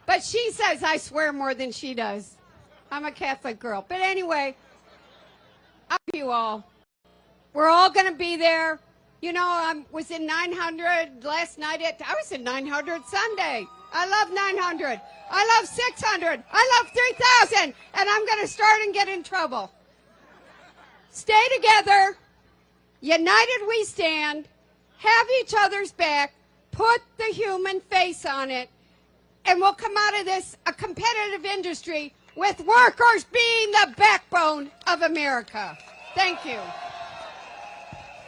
But she says I swear more than she does. I'm a Catholic girl. But anyway, I love you all. We're all going to be there. You know, I was in 900 last night. I was in 900 Sunday. I love 900. I love 600. I love 3,000. And I'm going to start and get in trouble. Stay together. United we stand. Have each other's back. Put the human face on it. And we'll come out of this a competitive industry with workers being the backbone of America. Thank you.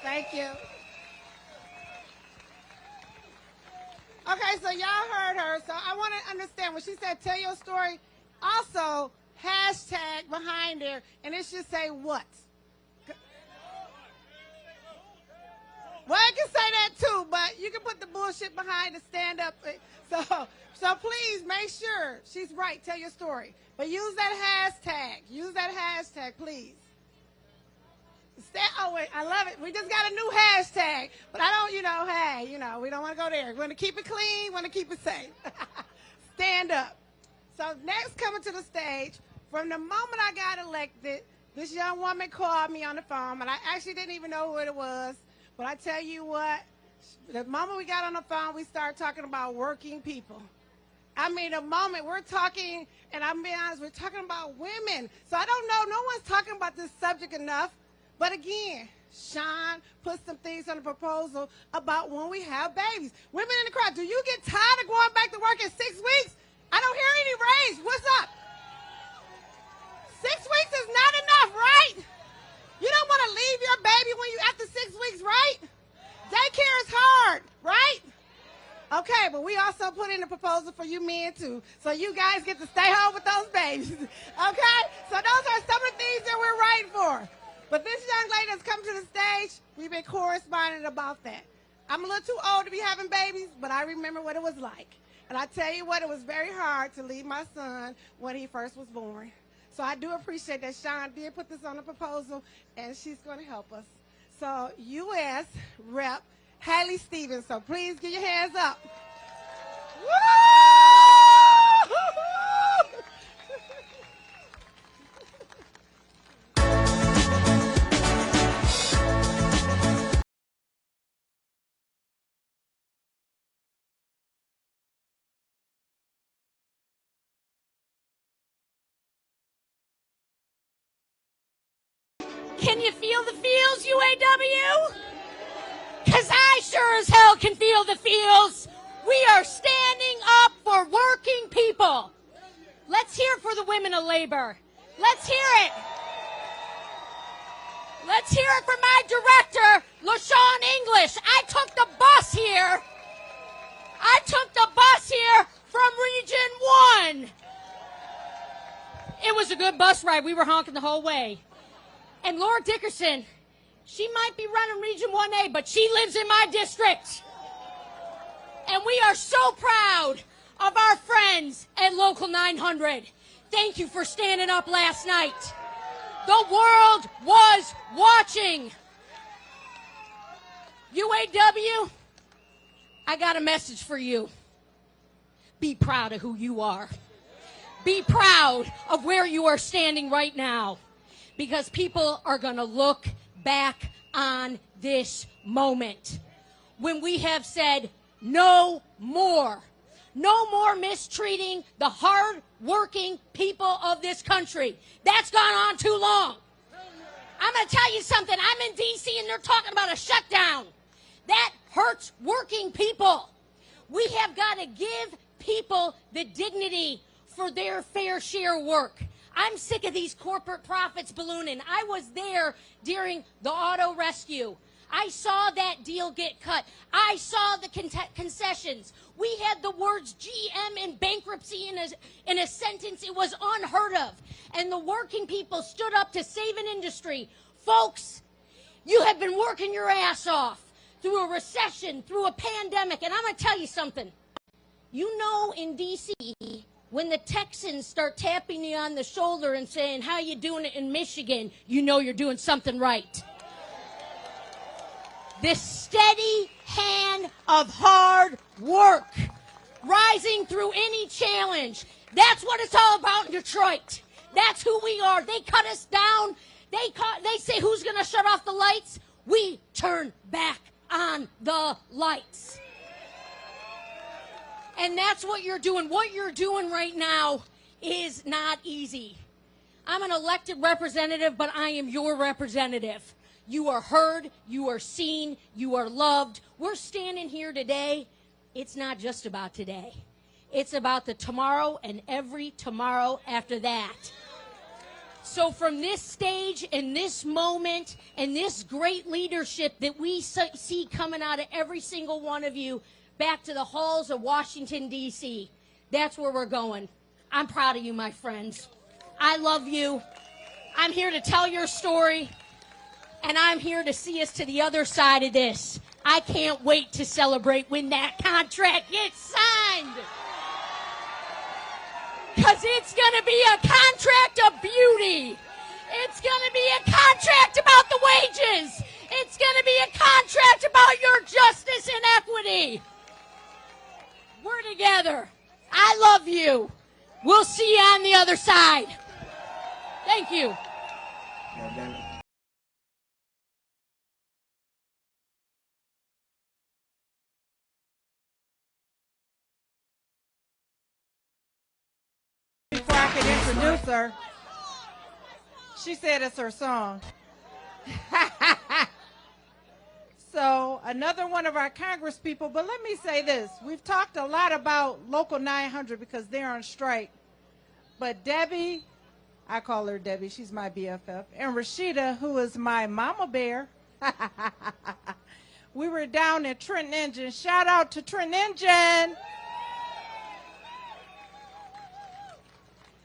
Thank you. Okay, so y'all heard her. So I want to understand when she said tell your story, also hashtag behind there, and it should say what? Well, I can say that too, but you can put the bullshit behind the stand up. So please make sure she's right. Tell your story. But use that hashtag. Use that hashtag, please. Oh, wait, I love it. We just got a new hashtag. But I don't, hey, we don't want to go there. We want to keep it clean, want to keep it safe. Stand up. So next coming to the stage, from the moment I got elected, this young woman called me on the phone, and I actually didn't even know who it was. But I tell you what, the moment we got on the phone, we started talking about working people. I mean, the moment we're talking, and I'm being honest, we're talking about women. So I don't know, no one's talking about this subject enough. But again, Shawn put some things on the proposal about when we have babies. Women in the crowd, do you get tired of going back to work in 6 weeks? I don't hear any raise. What's up? 6 weeks is not enough, right? You don't want to leave your baby when you after 6 weeks, right? Daycare is hard, right? Okay, but we also put in a proposal for you men too, so you guys get to stay home with those babies. Okay? So those are some of the things that we're writing for. But this young lady that's come to the stage, we've been corresponding about that. I'm a little too old to be having babies, but I remember what it was like. And I tell you what, it was very hard to leave my son when he first was born. So I do appreciate that Shawn did put this on the proposal, and she's going to help us. So U.S. Rep. Haley Stevens, so please get your hands up. Woo! Can you feel the feels, UAW? Because I sure as hell can feel the feels. We are standing up for working people. Let's hear for the women of labor. Let's hear it. Let's hear it for my director, LaShawn English. I took the bus here. I took the bus here from Region 1. It was a good bus ride. We were honking the whole way. And Laura Dickerson, she might be running Region 1A, but she lives in my district. And we are so proud of our friends at Local 900. Thank you for standing up last night. The world was watching. UAW, I got a message for you. Be proud of who you are. Be proud of where you are standing right now. Because people are going to look back on this moment when we have said no more mistreating the hard-working people of this country. That's gone on too long. I'm going to tell you something. I'm in D.C. and they're talking about a shutdown. That hurts working people. We have got to give people the dignity for their fair share work. I'm sick of these corporate profits ballooning. I was there during the auto rescue. I saw that deal get cut. I saw the concessions. We had the words GM in bankruptcy in a sentence. It was unheard of. And the working people stood up to save an industry. Folks, you have been working your ass off through a recession, through a pandemic. And I'm going to tell you something. You know, in D.C., when the Texans start tapping you on the shoulder and saying, how you doing it in Michigan, you know you're doing something right. This steady hand of hard work, rising through any challenge. That's what it's all about in Detroit. That's who we are. They cut us down. They say, who's going to shut off the lights? We turn back on the lights. And that's what you're doing. What you're doing right now is not easy. I'm an elected representative, but I am your representative. You are heard, you are seen, you are loved. We're standing here today. It's not just about today. It's about the tomorrow and every tomorrow after that. So from this stage and this moment and this great leadership that we see coming out of every single one of you back to the halls of Washington, D.C., that's where we're going. I'm proud of you, my friends. I love you. I'm here to tell your story, and I'm here to see us to the other side of this. I can't wait to celebrate when that contract gets signed. Because it's going to be a contract of beauty. It's going to be a contract about the wages. It's going to be a contract about your justice and equity. We're together. I love you. We'll see you on the other side. Thank you. Before I can introduce her, she said it's her song. So another one of our Congress people, but let me say this. We've talked a lot about Local 900 because they're on strike. But Debbie, I call her Debbie, she's my BFF, and Rashida, who is my mama bear, we were down at Trenton Engine. Shout out to Trenton Engine.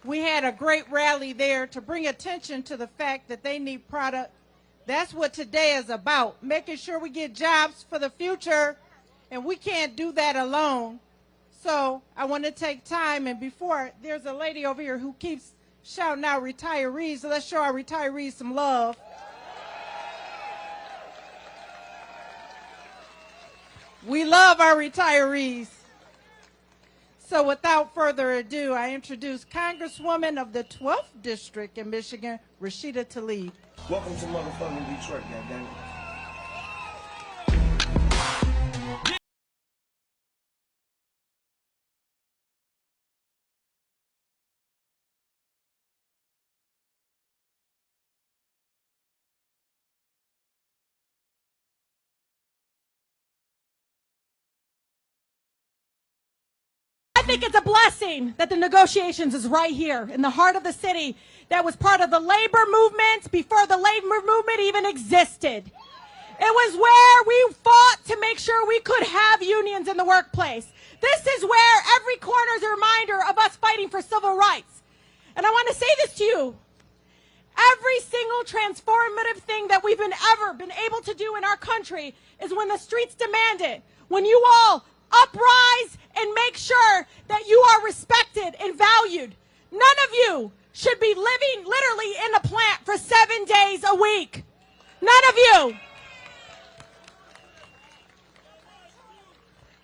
We had a great rally there to bring attention to the fact that they need product. That's what today is about, making sure we get jobs for the future, and we can't do that alone. So I want to take time, and before, there's a lady over here who keeps shouting out retirees, so let's show our retirees some love. We love our retirees. So without further ado, I introduce Congresswoman of the 12th District in Michigan, Rashida Tlaib. Welcome to motherfucking Detroit, goddammit. I think it's a blessing that the negotiations is right here in the heart of the city that was part of the labor movement before the labor movement even existed. It was where we fought to make sure we could have unions in the workplace. This is where every corner is a reminder of us fighting for civil rights. And I want to say this to you. Every single transformative thing that we've ever been able to do in our country is when the streets demand it, when you all uprise and make sure that you are respected and valued. None of you should be living literally in a plant for 7 days a week. None of you.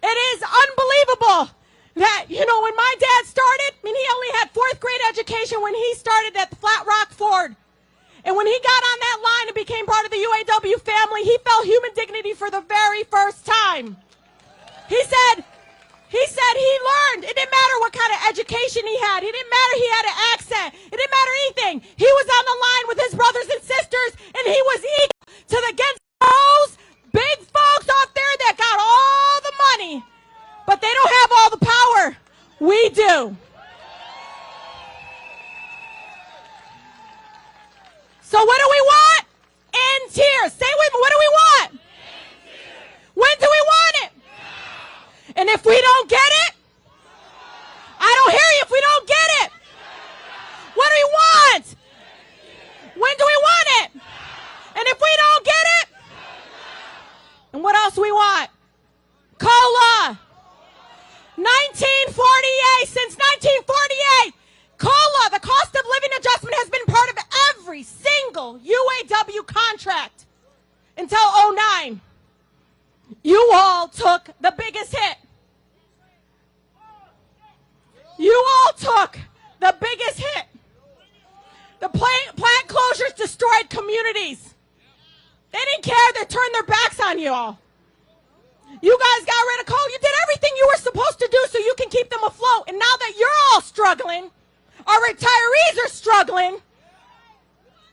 It is unbelievable that, you know, when my dad started, I mean, he only had 4th grade education when he started at the Flat Rock Ford. And when he got on that line and became part of the UAW family, he felt human dignity for the very first time. He said he learned. It didn't matter what kind of education he had. It didn't matter he had an accent. It didn't matter anything. He was on the line with his brothers and sisters, and he was equal to the against those big folks out there that got all the money, but they don't have all the power. We do. So what do we want? End tears. Say with me, what do we want? When do we want it? And if we don't get it, I don't hear you if we don't get it. What do we want? When do we want it? And if we don't get it, and what else we want? COLA. 1948, since 1948, COLA, the cost of living adjustment, has been part of every single UAW contract until 2009. You all took the biggest hit. You all took the biggest hit. The plant closures destroyed communities. They didn't care. They turned their backs on you all. You guys got rid of coal. You did everything. everything you were supposed to do so you can keep them afloat. And now that you're all struggling, our retirees are struggling,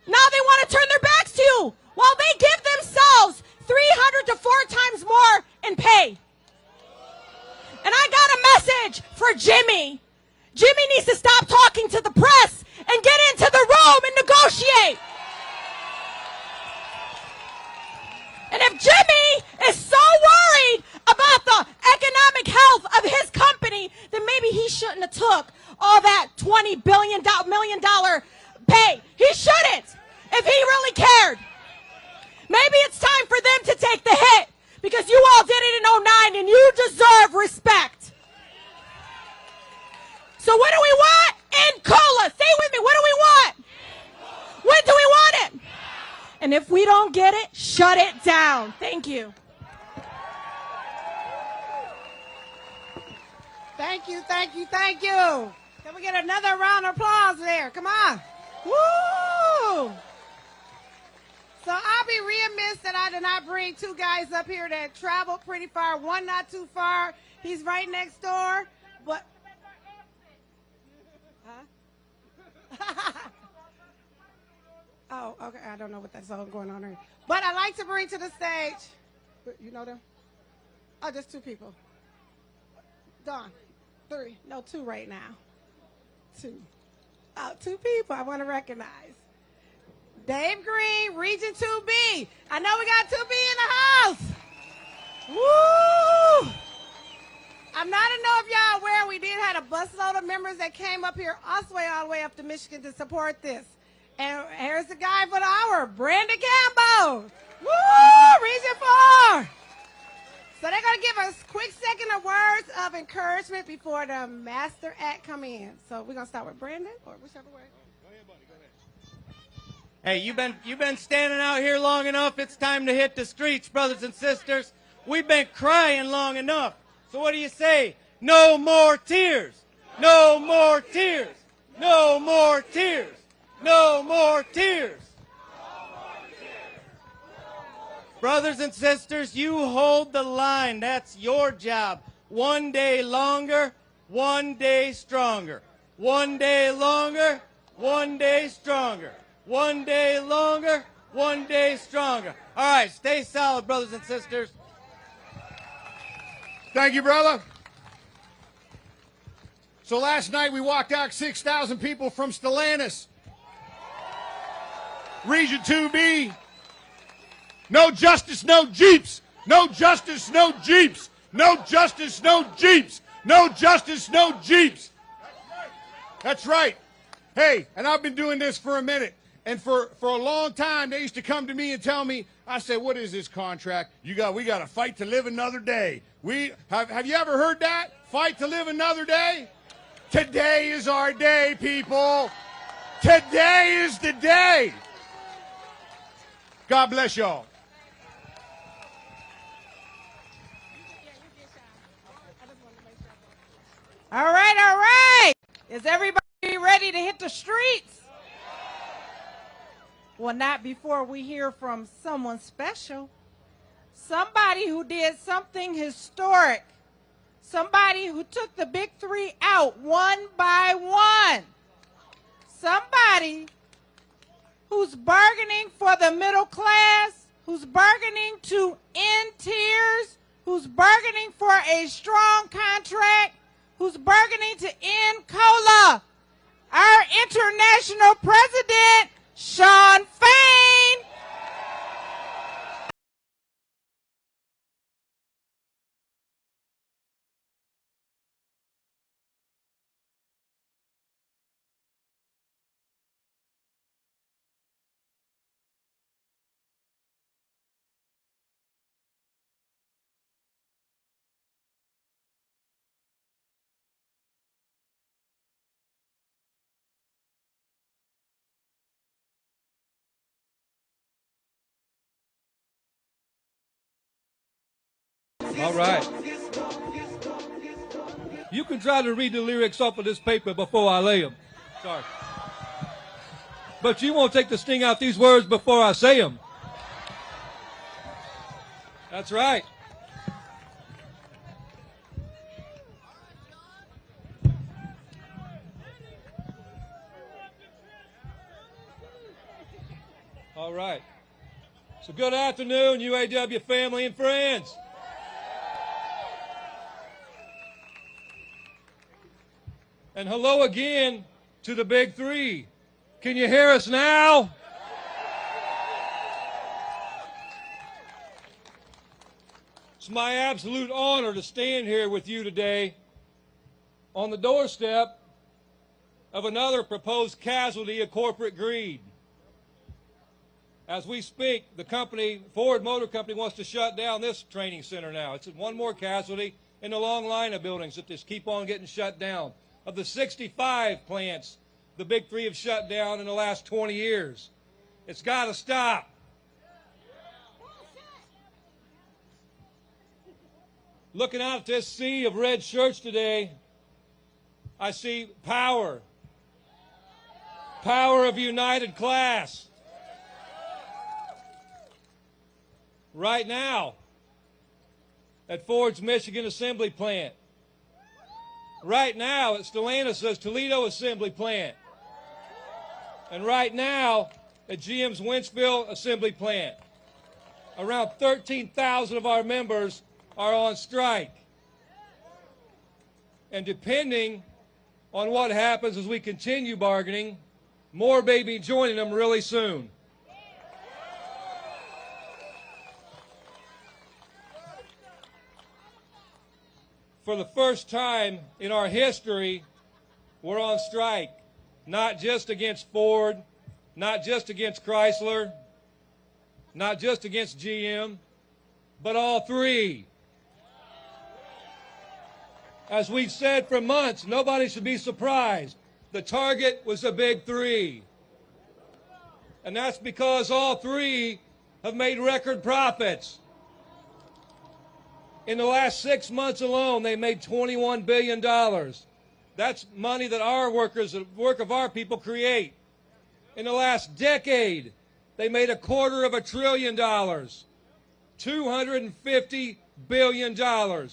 now they want to turn their backs to you while they give themselves 300 to 4 times more in pay. And I got a message for Jimmy. Jimmy needs to stop talking to the press and get into the room and negotiate. And if Jimmy is so worried about the economic health of his company, then maybe he shouldn't have took all that $20 million pay. He shouldn't, if he really cared. Maybe it's time for them to take the hit, because you all did it in 09 and you deserve respect. So what do we want? In COLA. Say with me, what do we want? When do we want it? And if we don't get it, shut it down. Thank you. Thank you, thank you, thank you. Can we get another round of applause there? Come on. Woo! So I'll be remiss that I did not bring 2 guys up here that traveled pretty far. One not too far. He's right next door. But oh, okay. I don't know what that's all going on there. But I'd like to bring to the stage. You know them? Oh, just 2 people. Dawn. 3. No, 2 right now. 2. Oh, 2 people I want to recognize. Dave Green, Region 2B. I know we got 2B in the house. Woo! I'm not to know if y'all aware, we did have a busload of members that came up here all the way up to Michigan to support this. And here's the guy for the hour, Brandon Campbell. Woo! Region 4. So they're going to give us a quick second of words of encouragement before the Master Act come in. So we're going to start with Brandon, or whichever way. Go ahead, buddy. Go ahead. Hey, you've been standing out here long enough. It's time to hit the streets, brothers and sisters. We've been crying long enough. So what do you say? No more tears. No more tears. No more tears. No more tears. Brothers and sisters, you hold the line. That's your job. One day longer, one day stronger. One day longer, one day stronger. One day longer, one day stronger. All right, stay solid, brothers and sisters. Thank you, brother. So last night we walked out 6,000 people from Stellantis. Region 2B. No justice, no Jeeps. No justice, no Jeeps. No justice, no Jeeps. No justice, no Jeeps. That's right. Hey, and I've been doing this for a minute. And for a long time, they used to come to me and tell me, I said, what is this contract? We got to fight to live another day. Have you ever heard that? Fight to live another day? Today is our day, people. Today is the day. God bless y'all. All right, all right. Is everybody ready to hit the streets? Well, not before we hear from someone special. Somebody who did something historic. Somebody who took the big 3 out one by one. Somebody who's bargaining for the middle class, who's bargaining to end tears, who's bargaining for a strong contract, who's bargaining to end COLA. Our international president, Sean Fain. All right. You can try to read the lyrics off of this paper before I lay them. Sorry. But you won't take the sting out these words before I say them. That's right. All right. So good afternoon, UAW family and friends. And hello again to the Big Three. Can you hear us now? It's my absolute honor to stand here with you today on the doorstep of another proposed casualty of corporate greed. As we speak, the company, Ford Motor Company, wants to shut down this training center now. It's one more casualty in the long line of buildings that just keep on getting shut down. Of the 65 plants the Big Three have shut down in the last 20 years. It's got to stop. Looking out at this sea of red shirts today, I see power. Power of united class. Right now, at Ford's Michigan Assembly Plant. Right now, at Stellantis' Toledo Assembly Plant. And right now, at GM's Wentzville Assembly Plant. Around 13,000 of our members are on strike. And depending on what happens as we continue bargaining, more may be joining them really soon. For the first time in our history, we're on strike. Not just against Ford, not just against Chrysler, not just against GM, but all three. As we've said for months, nobody should be surprised. The target was the Big Three. And that's because all three have made record profits. In the last 6 months alone, they made $21 billion. That's money that our workers, the work of our people, create. In the last decade, they made $250 billion. $250 billion.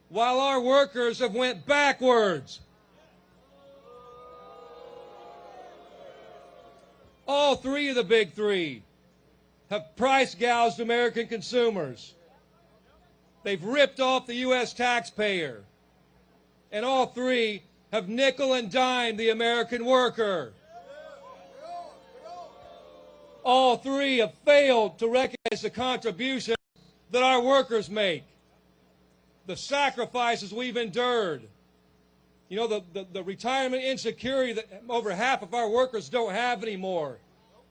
While our workers have went backwards. All three of the Big Three have price gouged American consumers. They've ripped off the U.S. taxpayer. And all three have nickel and dimed the American worker. All three have failed to recognize the contribution that our workers make. The sacrifices we've endured. You know, the retirement insecurity that over half of our workers don't have anymore.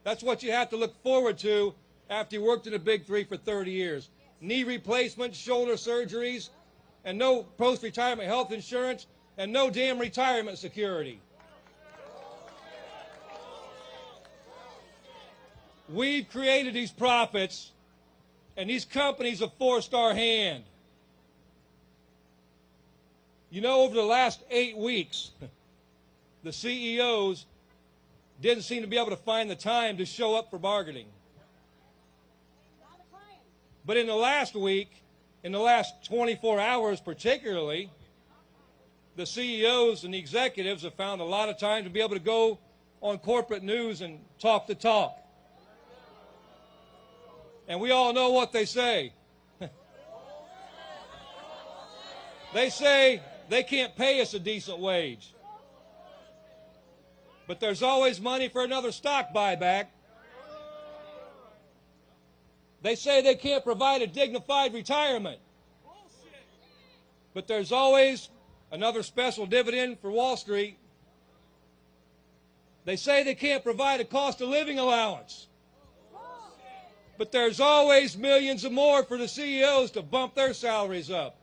That's what you have to look forward to after you worked in the Big Three for 30 years. Knee replacements, shoulder surgeries, and no post-retirement health insurance, and no damn retirement security. We've created these profits, and these companies have forced our hand. You know, over the last 8 weeks, the CEOs didn't seem to be able to find the time to show up for bargaining. But in the last week, in the last 24 hours particularly, the CEOs and the executives have found a lot of time to be able to go on corporate news and talk the talk. And we all know what they say. They say they can't pay us a decent wage. But there's always money for another stock buyback. They say they can't provide a dignified retirement. But there's always another special dividend for Wall Street. They say they can't provide a cost of living allowance. But there's always millions of more for the CEOs to bump their salaries up.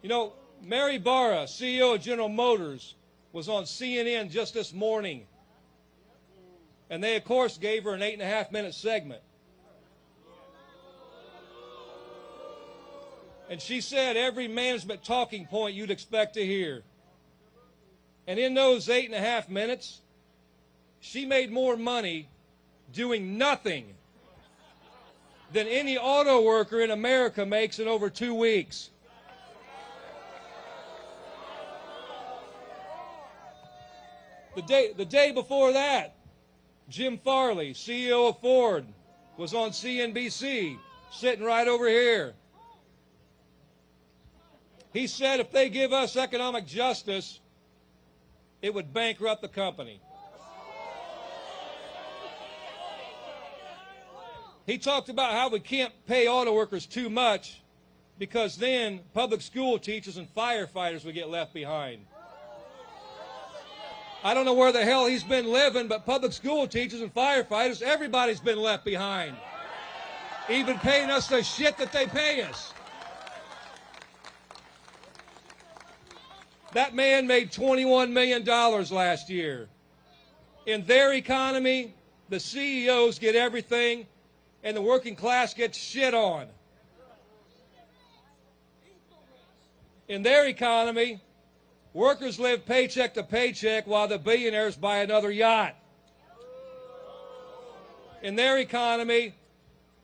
You know, Mary Barra, CEO of General Motors, was on CNN just this morning. And they, of course, gave her an 8.5-minute segment. And she said every management talking point you'd expect to hear. And in those 8.5 minutes, she made more money doing nothing than any auto worker in America makes in over 2 weeks. The day before that, Jim Farley, CEO of Ford, was on CNBC, sitting right over here. He said if they give us economic justice, it would bankrupt the company. He talked about how we can't pay auto workers too much because then public school teachers and firefighters would get left behind. I don't know where the hell he's been living, but public school teachers and firefighters, everybody's been left behind. Even paying us the shit that they pay us. That man made $21 million last year. In their economy, the CEOs get everything, and the working class gets shit on. In their economy, workers live paycheck to paycheck while the billionaires buy another yacht. In their economy,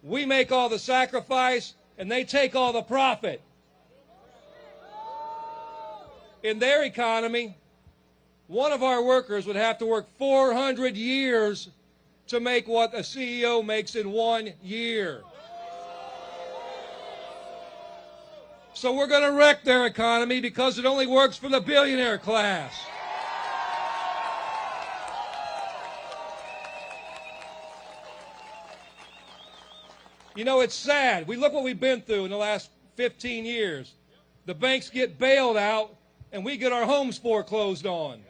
we make all the sacrifice and they take all the profit. In their economy, one of our workers would have to work 400 years to make what a CEO makes in 1 year. So we're going to wreck their economy because it only works for the billionaire class. You know, it's sad. We look what we've been through in the last 15 years. The banks get bailed out, and we get our homes foreclosed on.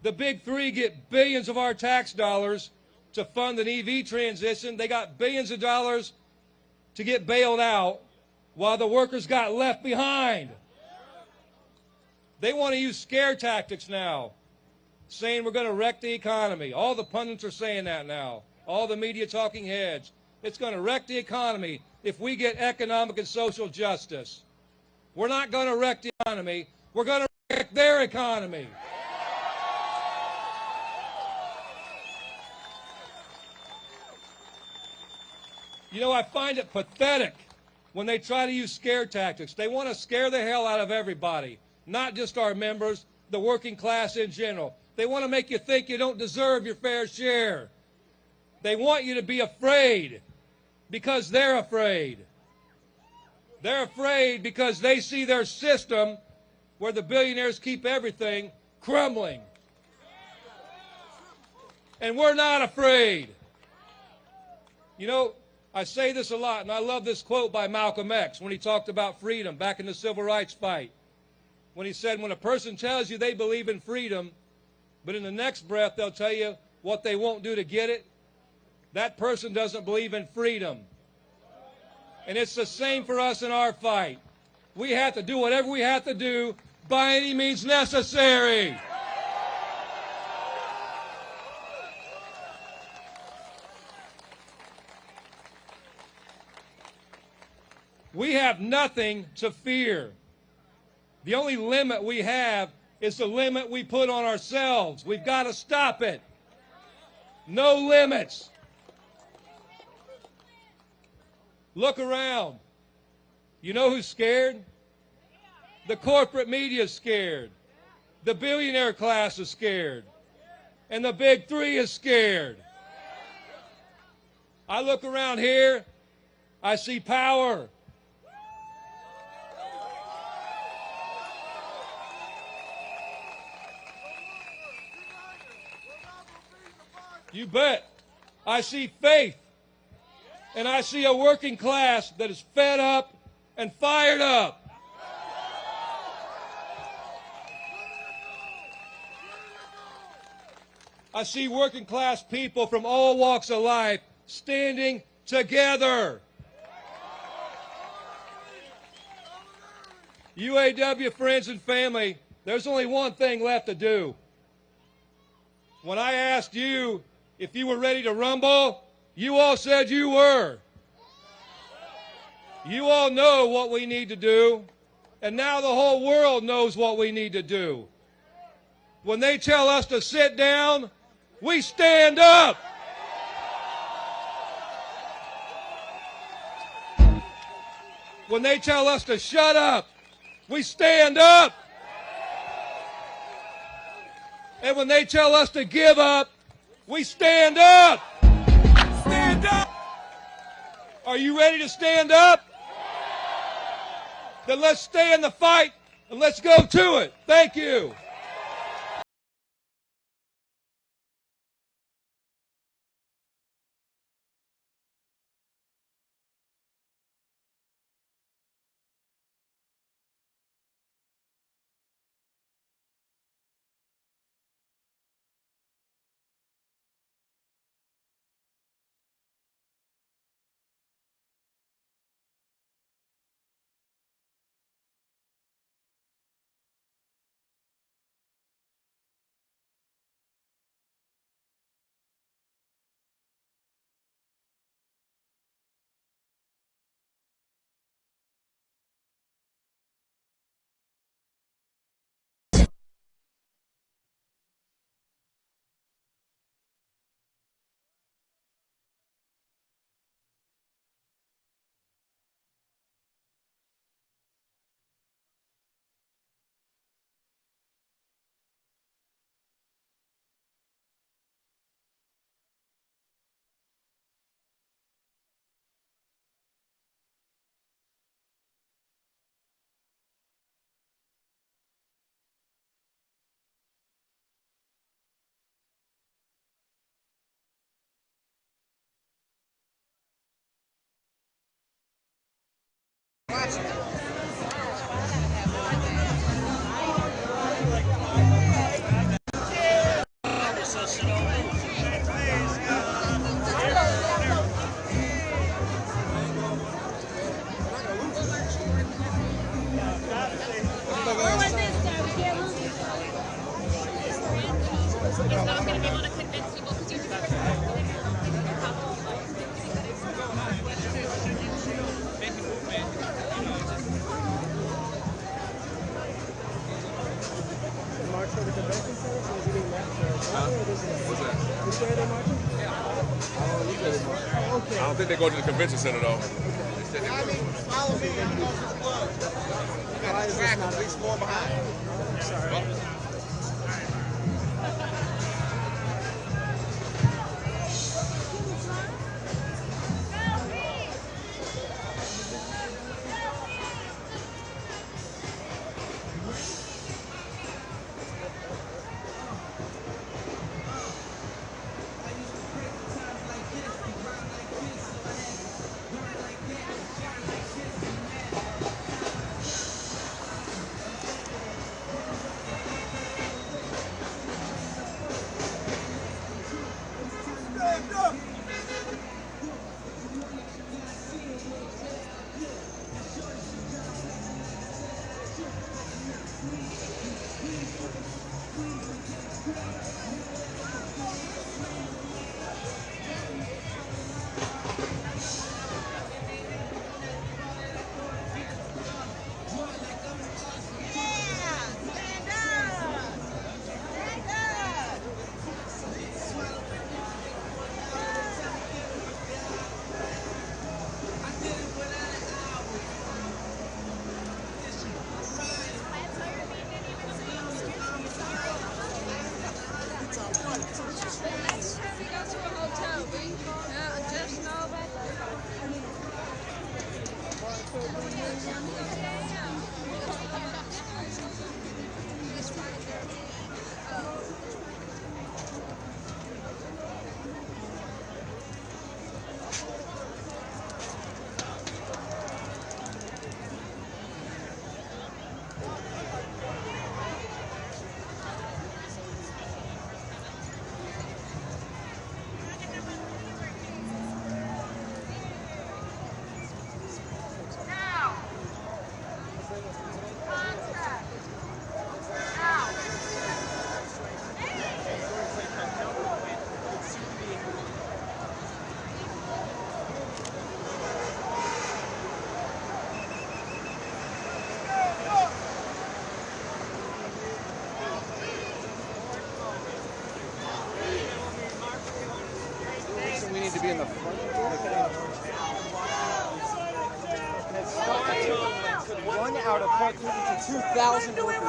The big three get billions of our tax dollars to fund an EV transition. They got billions of dollars to get bailed out while the workers got left behind. They want to use scare tactics now, saying we're going to wreck the economy. All the pundits are saying that now. All the media talking heads. It's going to wreck the economy if we get economic and social justice. We're not going to wreck the economy. We're going to wreck their economy. You know, I find it pathetic when they try to use scare tactics. They want to scare the hell out of everybody, not just our members, the working class in general. They want to make you think you don't deserve your fair share. They want you to be afraid because they're afraid. They're afraid because they see their system, where the billionaires keep everything, crumbling. And we're not afraid. You know, I say this a lot, and I love this quote by Malcolm X when he talked about freedom back in the civil rights fight. When he said, when a person tells you they believe in freedom, but in the next breath they'll tell you what they won't do to get it, that person doesn't believe in freedom. And it's the same for us in our fight. We have to do whatever we have to do by any means necessary. We have nothing to fear. The only limit we have is the limit we put on ourselves. We've got to stop it. No limits. Look around. You know who's scared? The corporate media is scared. The billionaire class is scared. And the big three is scared. I look around here, I see power. You bet. I see faith. And I see a working class that is fed up and fired up. I see working class people from all walks of life standing together. UAW friends and family, there's only one thing left to do. When I asked you if you were ready to rumble, you all said you were. You all know what we need to do, and now the whole world knows what we need to do. When they tell us to sit down, we stand up. When they tell us to shut up, we stand up. And when they tell us to give up, We stand up. Stand up. Are you ready to stand up? Then let's stay in the fight and let's go to it. Thank you. I don't think they go to the convention center though. Follow me and go to the club. You got to track at least 4 behind. Sorry. to be in the front. One out of part 2,000 workers.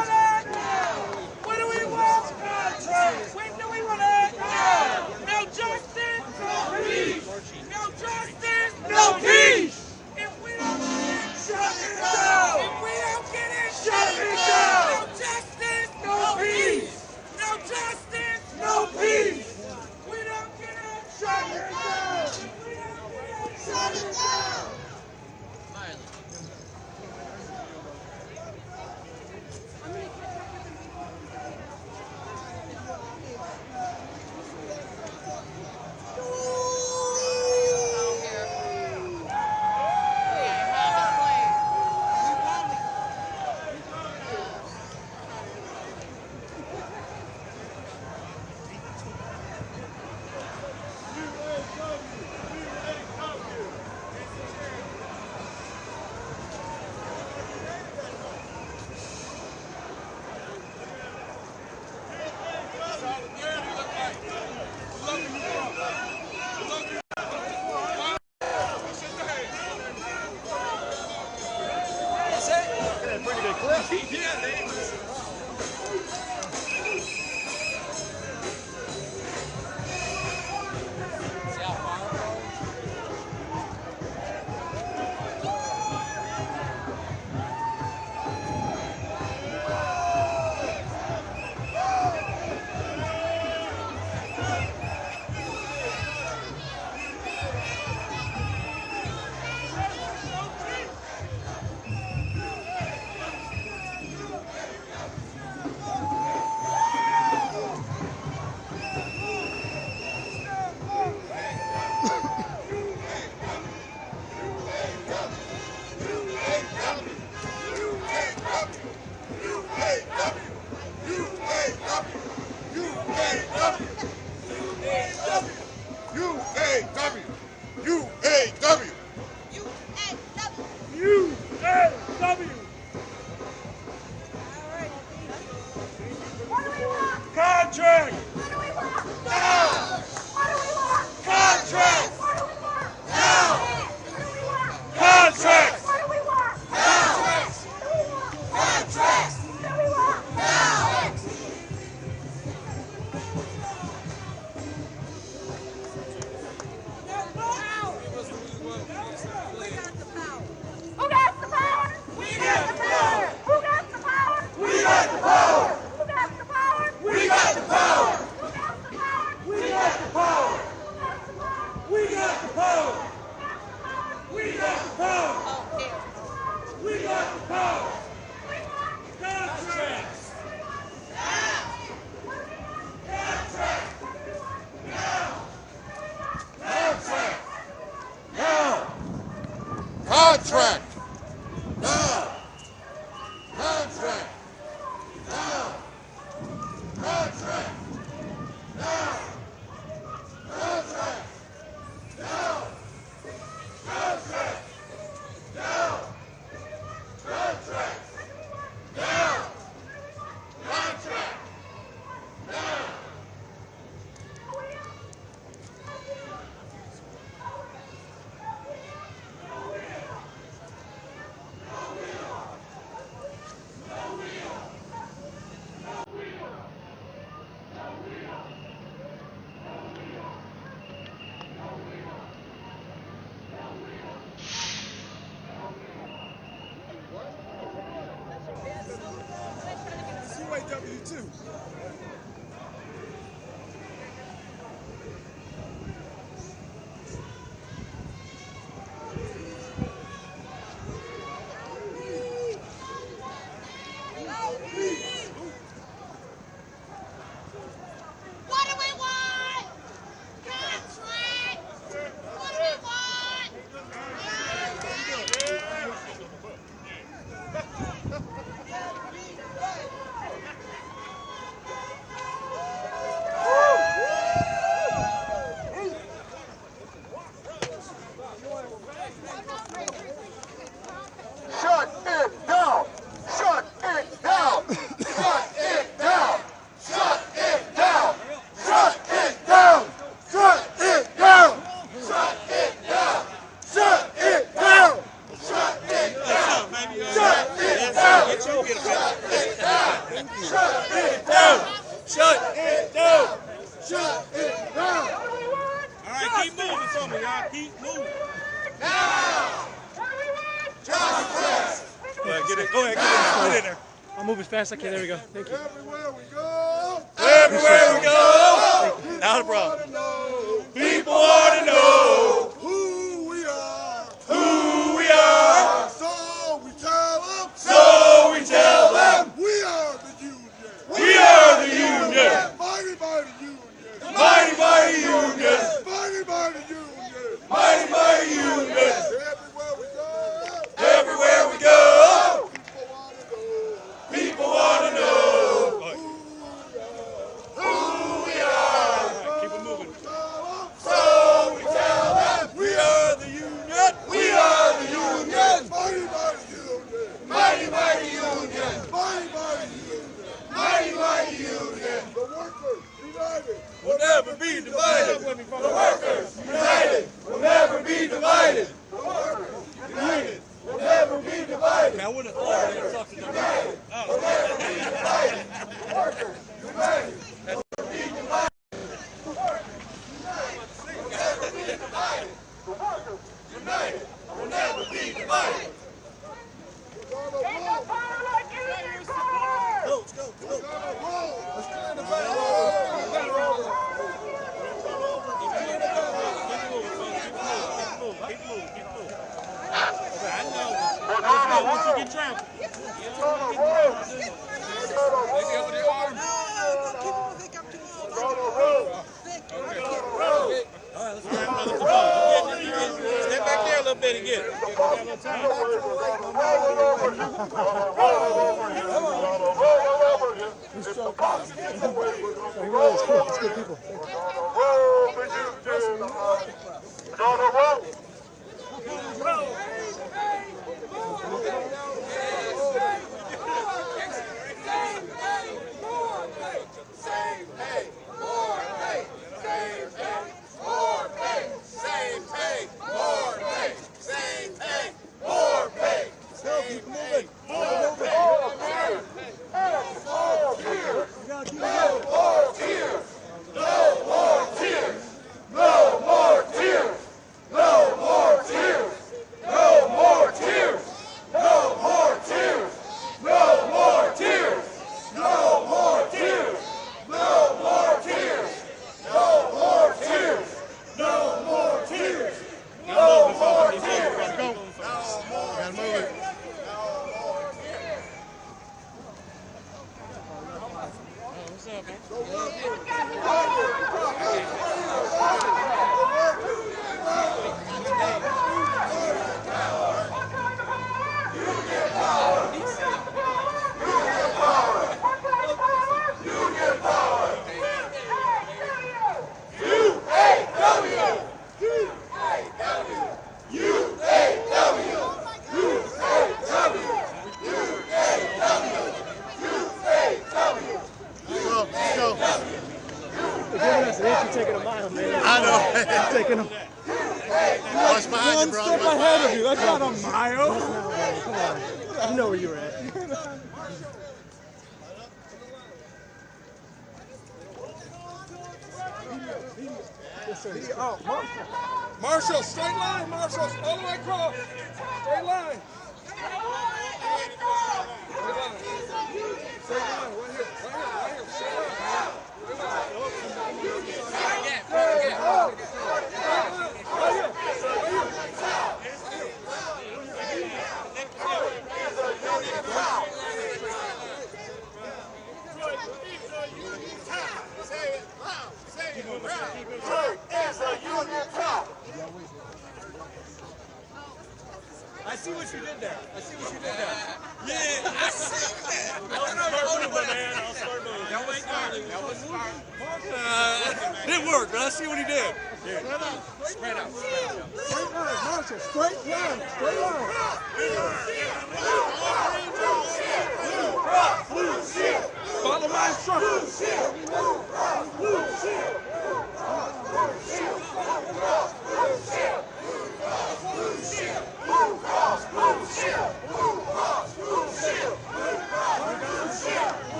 When do we want contract? When do we want it? Now! Contract! Now! Contract! Now! Contract! Contracts! Contracts! Now! Who got the power? We got the power! Who got the power? We got the power! Who got the power? We got the power! Who got the power? We got the power! We got the power! We got the power! We got the power! Contracts! Contract! Now! Contract! Now! Contract! Now! Contract! Now! Contract! Now! Contract! Now! Contract! Now! Contract! Now! It's UAW too. What do we want? Contract! What do we want? Shut it down! Shut it down! Shut it down! Shut it down! Shut it down! Shut it down! Shut it down! Shut it down! Shut it down! Shut it down! Shut it down! Shut it down! Shut it down! Shut it down! All right, keep moving for me, y'all. Keep moving. Now! Justice! Go ahead, get in there. I'll move as fast as I can. There we go. Thank you. Everywhere we go! Everywhere we go! Not a problem. People want to know who we are. who we are. So we tell them. So we tell them We are the union. we are the union. Mighty, mighty union. Mighty, mighty union. Mighty, mighty union. Mighty, mighty union. Everywhere we go. Everywhere we go, People want to know. people want to know who we are. All right, keep it moving. So we tell them We are the union. we are the union. Mighty, mighty union. Mighty, mighty union. Mighty, mighty union. Mighty, mighty union. The workers united. Will never be divided. The workers united will never be divided. The workers united will never be divided. I wouldn't have thought I talked to them. get it. It's good people. Marshall, straight line, Marshall, all the way across. Straight line. Straight line, right here, I see what you did there. I see what you did there. Yeah, I see that. That was smart move. Didn't work, but I see what he did. Spread out. Straight line, Marshall, straight line, straight line. Follow my instructions.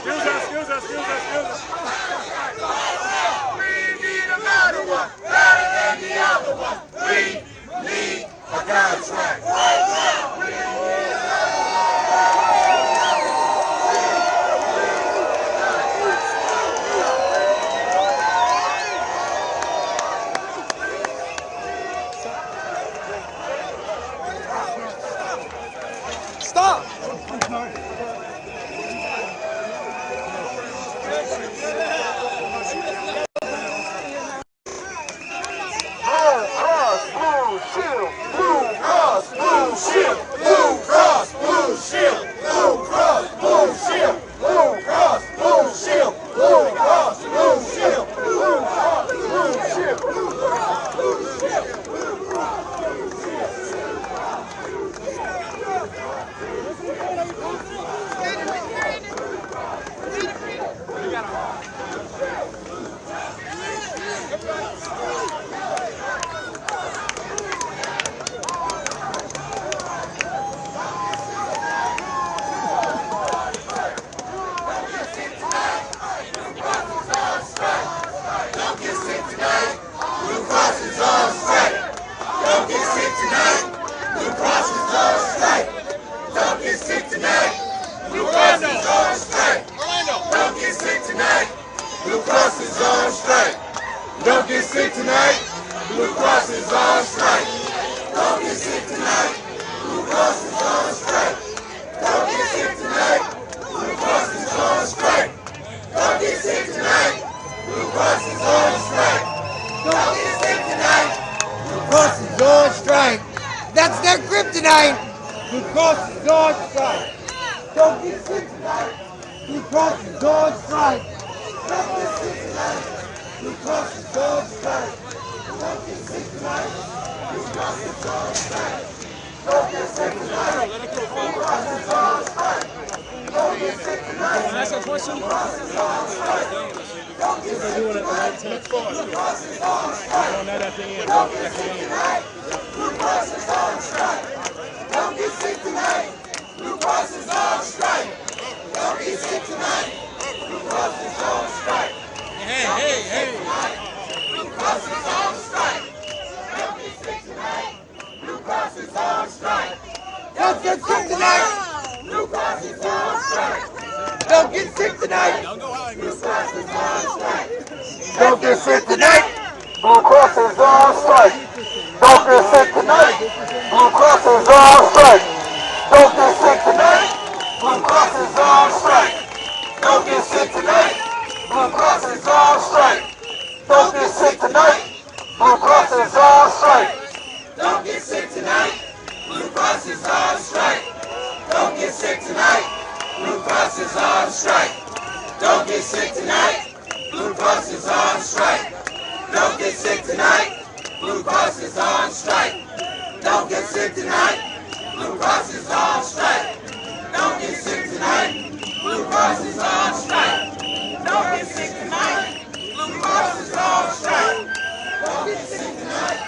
Excuse us. We need another one, better than the other one. We need a contract. Stop! Don't get sick tonight. Blue Cross is on strike. Don't get sick tonight. Blue Cross is on strike. Don't get sick tonight. Blue is on strike. That's their kryptonite. Blue Cross is on strike. Don't get sick tonight. Blue Cross is on strike. Don't get sick tonight. Blue Cross is on strike. Don't get sick tonight. Blue Cross is on strike. Don't get sick tonight. Blue Cross is on strike. Don't get sick tonight. Can I ask a question? Blue Cross is on strike. Don't get sick tonight. Blue Cross is on strike. Don't get sick tonight. Blue Cross is on strike. Don't get sick tonight. Blue Cross is on strike. Don't get sick tonight. Blue Cross is on strike. Hey. Blue Cross is on strike. Don't get sick tonight. Blue Cross is on strike. Don't get sick tonight. Blue Cross is on strike. Don't get sick tonight. Blue Cross is on strike. Don't get sick tonight. Blue Cross is on strike. Don't get sick tonight. Blue Cross is on strike. Don't get sick tonight. Blue Cross is on strike. Don't get sick tonight. Blue Cross is on strike. Don't get sick tonight. Blue Cross is on strike. Don't get sick tonight. Blue Cross is on strike. Don't get sick tonight. Blue Cross is on strike. Don't get sick tonight. Blue Cross is on strike. Don't get sick tonight. Blue Cross is on strike. Don't get sick tonight. Blue Cross is on strike. Don't get sick tonight. Blue Cross is on strike. Don't get sick tonight. Blue Cross is on strike. Don't get sick tonight.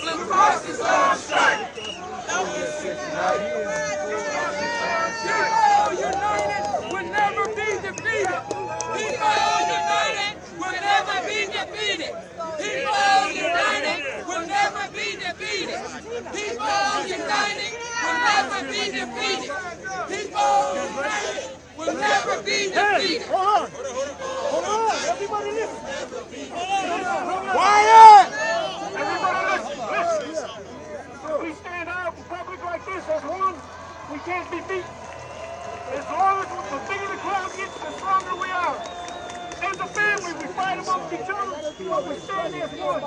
Blue Cross is on strike. Don't get sick tonight. People united will never be defeated. People united will never be defeated. People united will never be defeated. People united will never be defeated. People united will never be defeated. Hold on. Everybody listen. Quiet! Everybody listen. We stand out in public like this as one. We can't be beat. As long as the bigger the crowd gets, the stronger we are. As a family, we fight amongst each other, but we stand as one.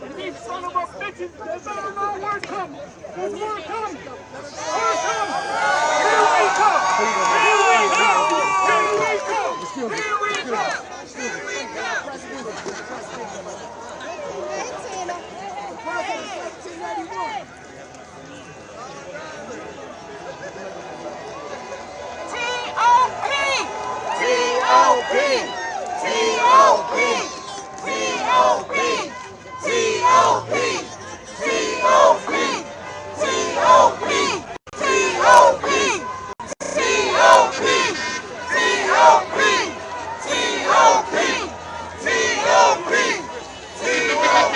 And these son of a bitches, they better know word coming. There's word coming. Word coming. Here we come. Here we come. Here we come. Here we come. Here we come. T.O.P. T.O.P. T.O.P. T.O.P. T.O.P. T.O.P. T.O.P. T.O.P. T.O.P.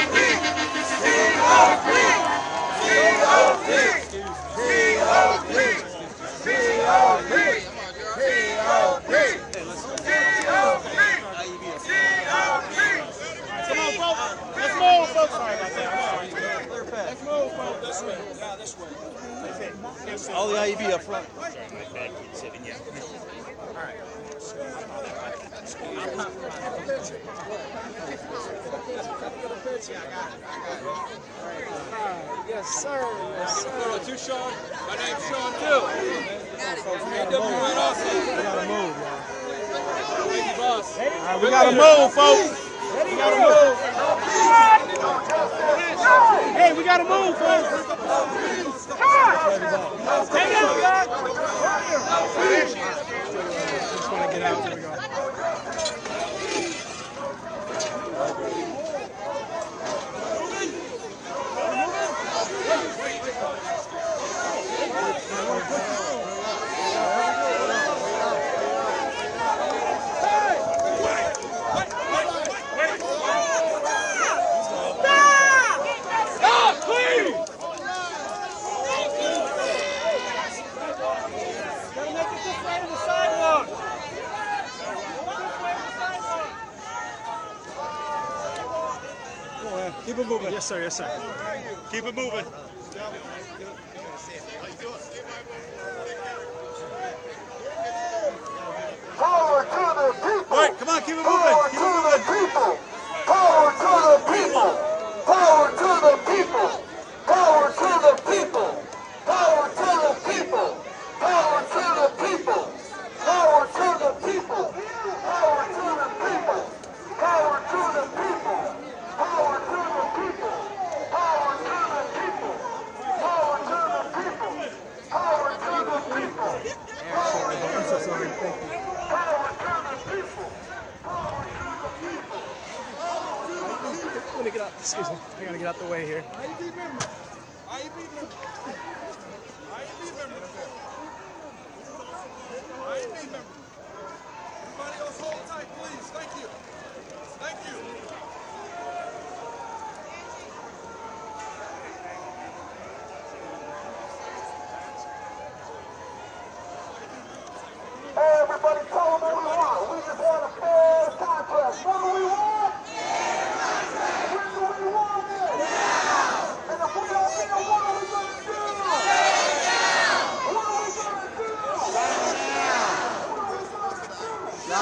T.O.P. T.O.P. T.O.P. All the IEB up front. Yes, sir. Yes, sir. Too, Shawn. My name's Shawn, too. AWN also. We gotta move, y'all. Thank you, boss. We gotta move, folks. We gotta move. Hey, we gotta move, folks. Hang up, guys. Just want to get out. There we go. Keep it moving. Yes, sir. Yes, sir. Keep it moving. Power to the people. All right, come on, keep it moving. Power to the people. Power to the people. Power to the people. Power Excuse me. I gotta get out the way here. IEB member. IEB member. IEB member. IEB member. Everybody else hold tight, please. Thank you. Thank you. Everybody tell them what we want. We just want a fair contract. What do we want? When do we want it? Now. And if we don't get it, what are we going to do? Shut it down. What are we going to do? Shut it down. What are we going to do? Shut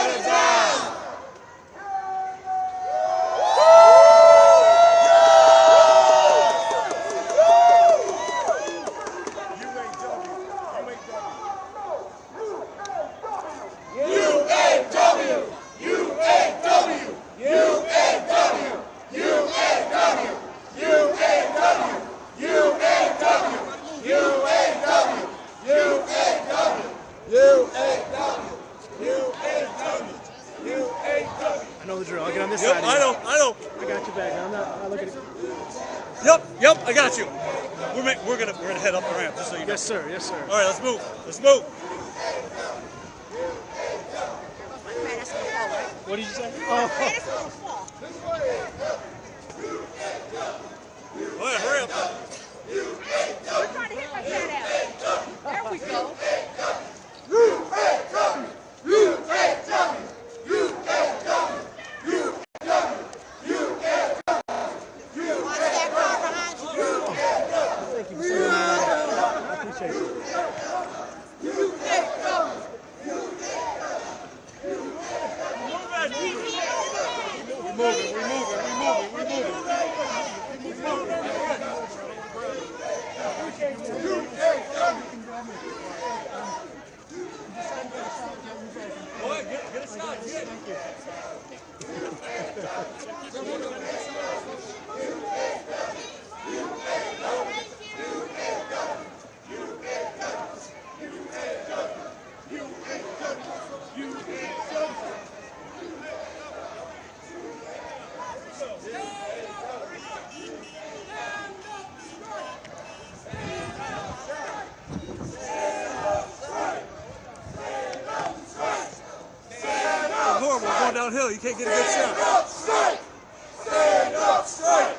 them down. I know the drill. I'll get on this Yep, side. I know. I got your back. I'm not looking at. Yep, I got you. We're gonna head up the ramp, just so you know. Yes, sir. Yes, sir. All right, let's move. Let's move. What did you say? All right, hurry up. We're trying to hit my fat ass. There we go. Thank you for saying that. I appreciate it. Get a shot. Thank you. Horrible, going downhill, you can't get a good shot. Stand up straight! Stand up straight!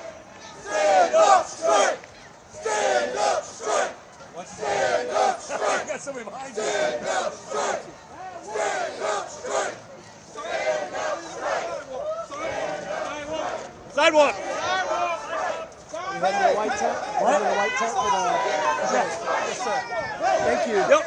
Stand up straight! Stand up straight! Stand up straight! I got somebody behind you. Stand up straight! Stand up straight! Stand up straight! Sidewalk. You having the white tent? You having the white tent for the... Yes, sir. Thank you. Yep.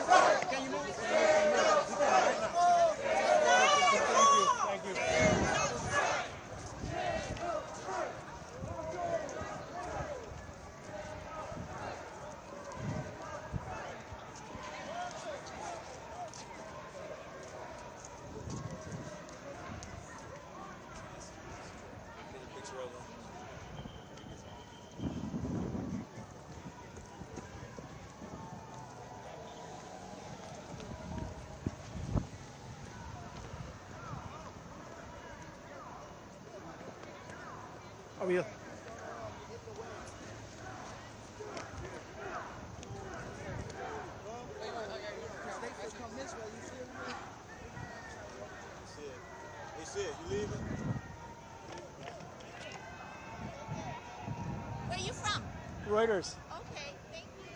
Are we... They said, you leaving? Where you from? Reuters. Okay, thank you.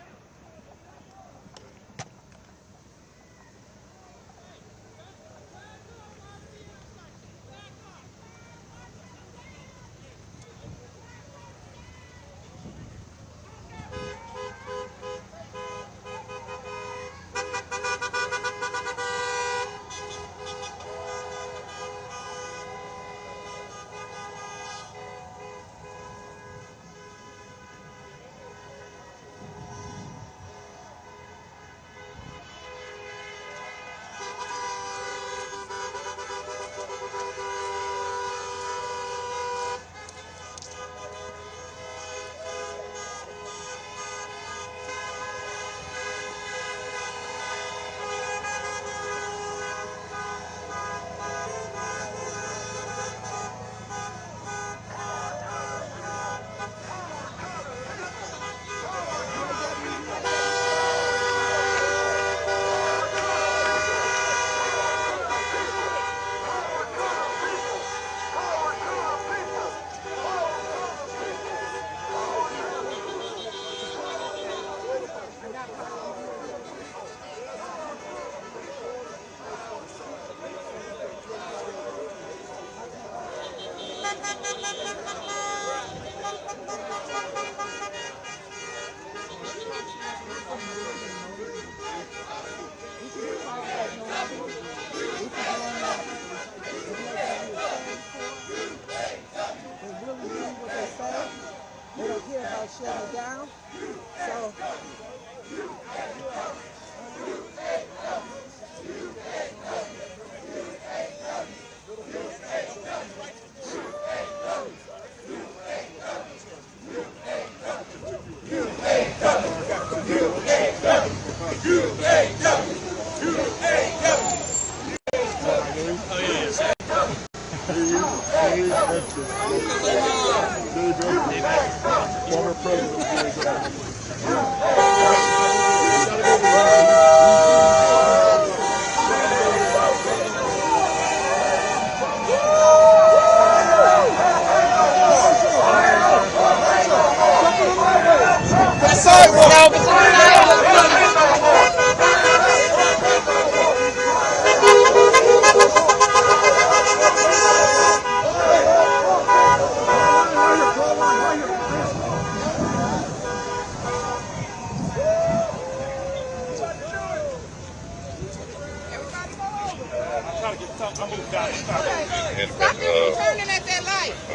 slow me down. So. Former president. Stop them from turning at that light.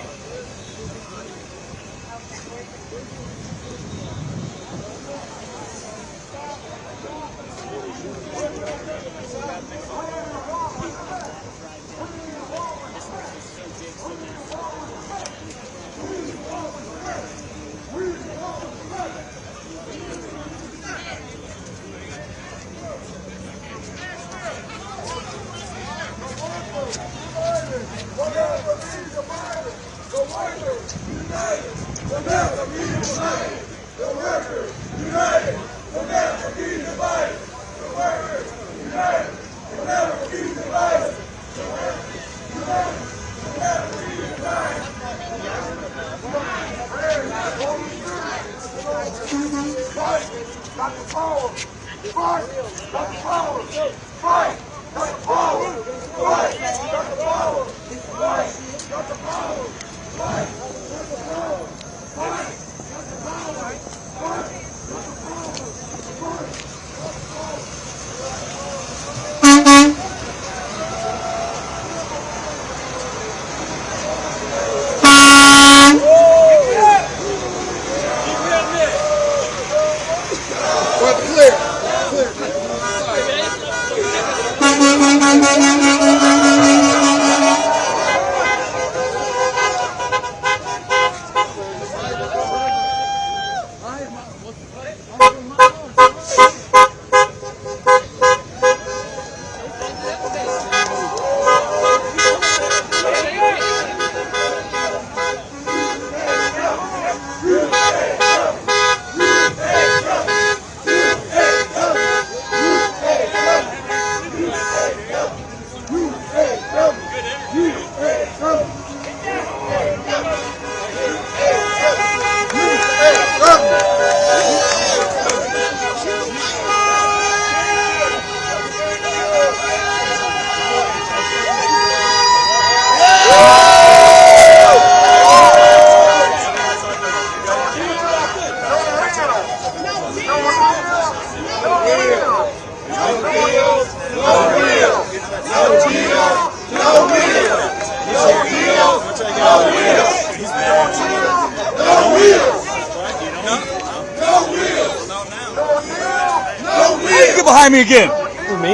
Get behind me again. For me?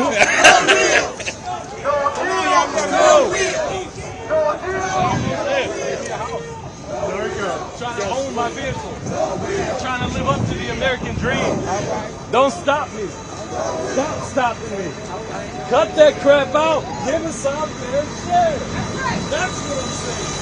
Trying to own my vehicle. Trying to live up to the American dream. Don't stop me. Stop stopping me. Cut that crap out. Give us our fair share. That's what I'm saying.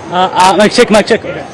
Mic check, mic check. Okay.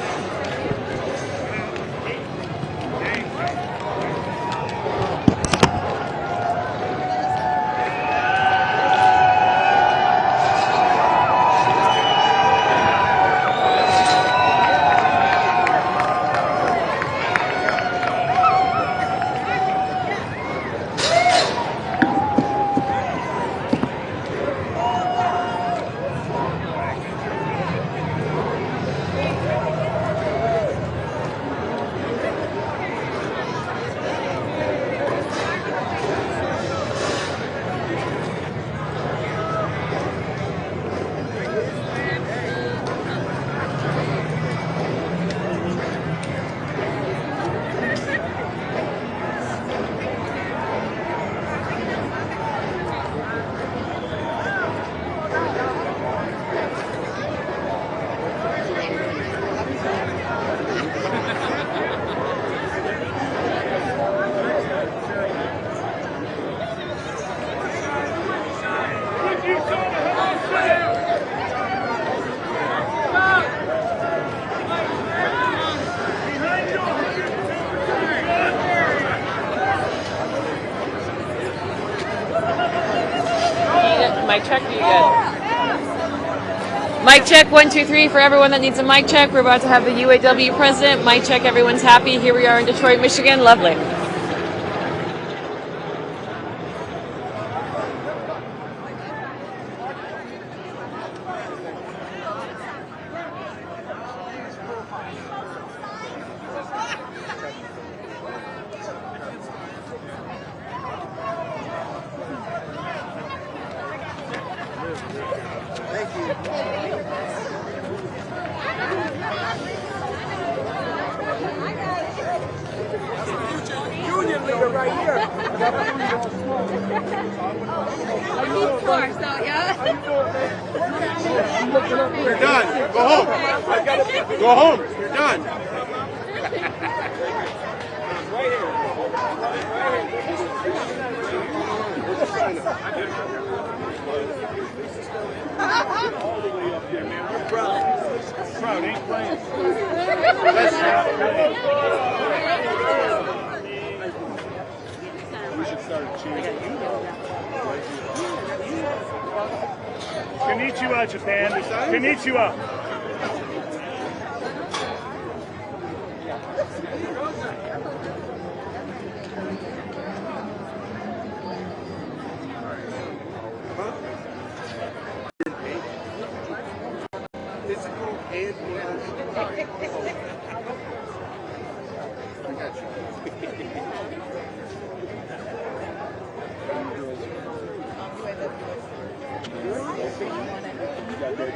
Mic check, are you good? Mic check, 1, 2, 3 for everyone that needs a mic check. We're about to have the UAW president. Mic check, everyone's happy. Here we are in Detroit, Michigan. Lovely. Union leader right here. You're done. Go home. Go home. You're done. Proud, ain't playing. We should start cheering. Konnichiwa, Japan. Konnichiwa. Physical and I got you.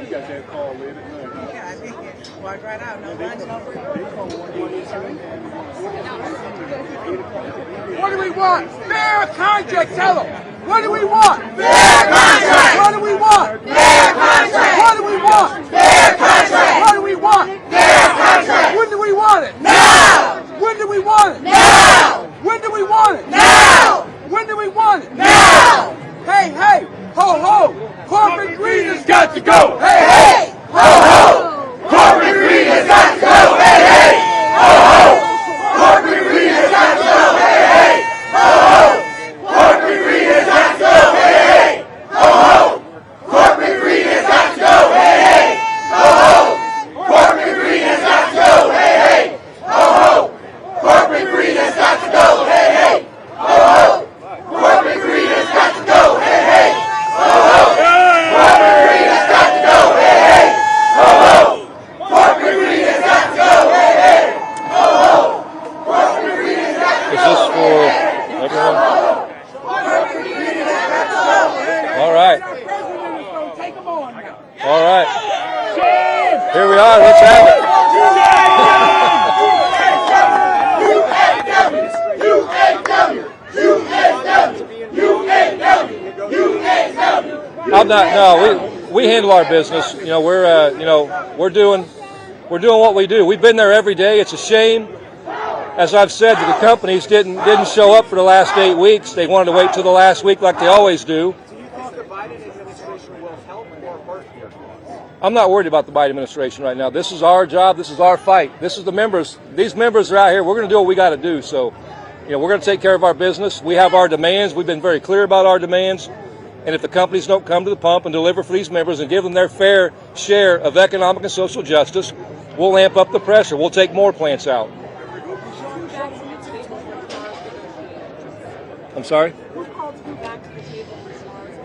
You got that call late at night. Yeah, I did. Walked right out. No lunch, no food. What do we want? Fair contract, tell them. What do we want? Fair contract. What do we want? Fair contract. What do we want? Fair contract. What do we want? Fair contract. When do we want it? Now. When do we want it? Now. When do we want it? Now. When do we want it? Now. Hey, hey, ho, ho. Corporate greed has got to go. Hey, hey, ho, ho. Corporate greed has got to go. Hey, hey, ho, ho. Corporate greed has got to go. Hey, hey, ho, ho. Corporate greed has got to go. Hey, hey, ho, ho. Corporate greed has got to go. Hey, hey, ho, ho. Corporate greed has got to go. Hey, hey, ho, ho. Corporate greed has got to go. Hey, hey, ho, ho. Corporate greed has got to go. Hey, hey, ho, ho. Corporate greed has got to go. Hey, hey, ho, ho. Corporate greed has got to go. Hey, hey, ho, ho. Corporate greed has got to go. Is this for everyone? All right. All right. Here we are. Let's have it. I'm not. No, we handle our business. You know, we're doing what we do. We've been there every day. It's a shame, as I've said, that the companies didn't show up for the last 8 weeks. They wanted to wait till the last week like they always do. Biden administration will help or hurt your cause? I'm not worried about the Biden administration right now. This is our job. This is our fight. This is the members. These members are out here. We're going to do what we got to do. So, we're going to take care of our business. We have our demands. We've been very clear about our demands. And if the companies don't come to the pump and deliver for these members and give them their fair share of economic and social justice, we'll amp up the pressure. We'll take more plants out. I'm sorry?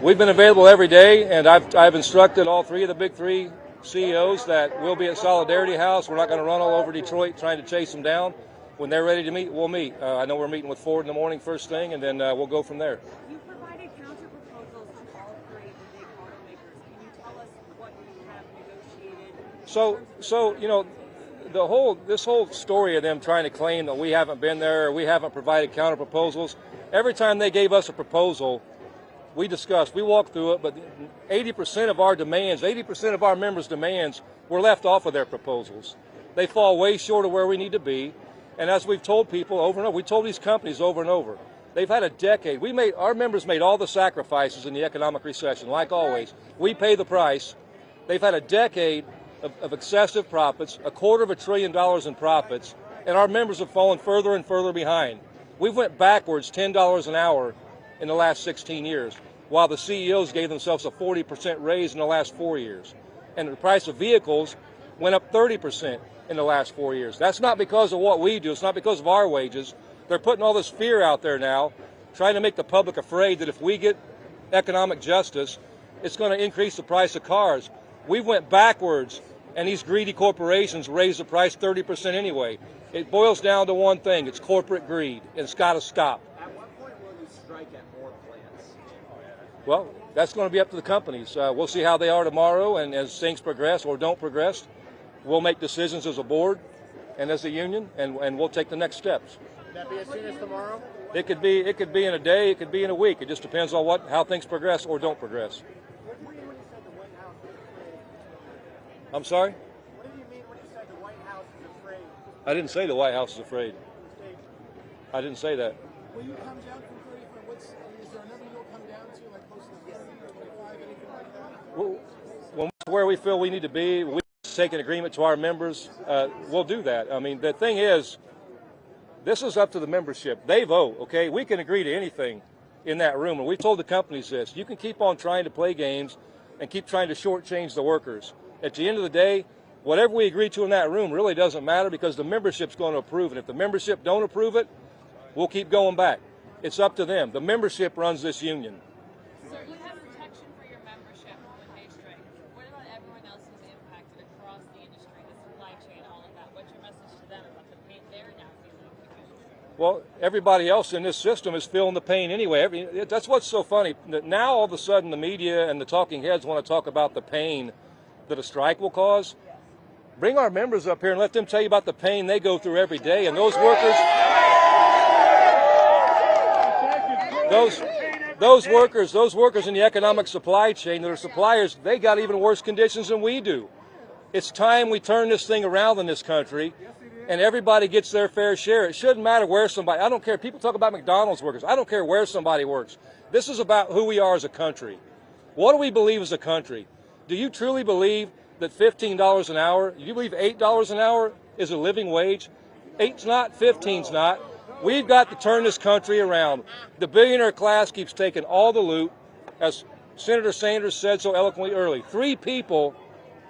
We've been available every day, and I've instructed all three of the big three CEOs that we'll be at Solidarity House. We're not going to run all over Detroit trying to chase them down. When they're ready to meet, we'll meet. I know we're meeting with Ford in the morning first thing, and then we'll go from there. You provided counter proposals from all three of the big automakers. Can you tell us what you have negotiated? This whole story of them trying to claim that we haven't been there or we haven't provided counter proposals, every time they gave us a proposal, we discussed, we walked through it, but 80% of our demands, 80% of our members' demands were left off of their proposals. They fall way short of where we need to be. And as we've told people over and over, we told these companies over and over, they've had a decade. Our members made all the sacrifices in the economic recession, like always. We pay the price. They've had a decade of excessive profits, $250 billion in profits, and our members have fallen further and further behind. We've went backwards $10 an hour in the last 16 years, while the CEOs gave themselves a 40% raise in the last 4 years. And the price of vehicles went up 30% in the last 4 years. That's not because of what we do. It's not because of our wages. They're putting all this fear out there now, trying to make the public afraid that if we get economic justice, it's going to increase the price of cars. We went backwards, and these greedy corporations raised the price 30% anyway. It boils down to one thing. It's corporate greed, and it's got to stop. At what point will you strike at more plants? Well, that's going to be up to the companies. We'll see how they are tomorrow, and as things progress or don't progress, we'll make decisions as a board and as a union, and we'll take the next steps. Would that be as soon as tomorrow? It could be in a day, it could be in a week. It just depends on how things progress or don't progress. What do you mean when you said the White House is afraid? I'm sorry? What did you mean when you said the White House is afraid? I didn't say the White House is afraid. I didn't say that. Will you come down from 35? Is there a number you'll come down to, like close to 30 or 25, anything like that? Well, when we're where we feel we need to be, we take an agreement to our members, we'll do that. I mean, the thing is, this is up to the membership. They vote, okay? We can agree to anything in that room, and we've told the companies this. You can keep on trying to play games and keep trying to shortchange the workers. At the end of the day, whatever we agree to in that room really doesn't matter because the membership's going to approve it. If the membership don't approve it, we'll keep going back. It's up to them. The membership runs this union. Sir, you have protection for your membership when they strike. What about everyone else who's impacted across the industry, the supply chain, all of that? What's your message to them about the pain they're now feeling? Well, everybody else in this system is feeling the pain anyway. That's what's so funny. Now all of a sudden the media and the talking heads want to talk about the pain that a strike will cause. Bring our members up here and let them tell you about the pain they go through every day. And those workers, those workers in the economic supply chain that are suppliers, they got even worse conditions than we do. It's time we turn this thing around in this country and everybody gets their fair share. It shouldn't matter where somebody, I don't care, people talk about McDonald's workers. I don't care where somebody works. This is about who we are as a country. What do we believe as a country? Do you truly believe that $15 an hour, do you believe $8 an hour is a living wage? 8's not, 15's not. We've got to turn this country around. The billionaire class keeps taking all the loot, as Senator Sanders said so eloquently early. 3 people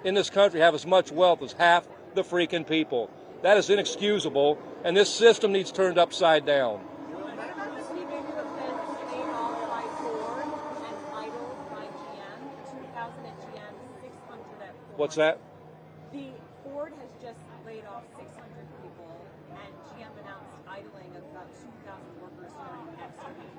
in this country have as much wealth as half the freaking people. That is inexcusable, and this system needs turned upside down. What's that? The Ford has just laid off 600 people, and GM announced idling of about 2,000 workers starting next week.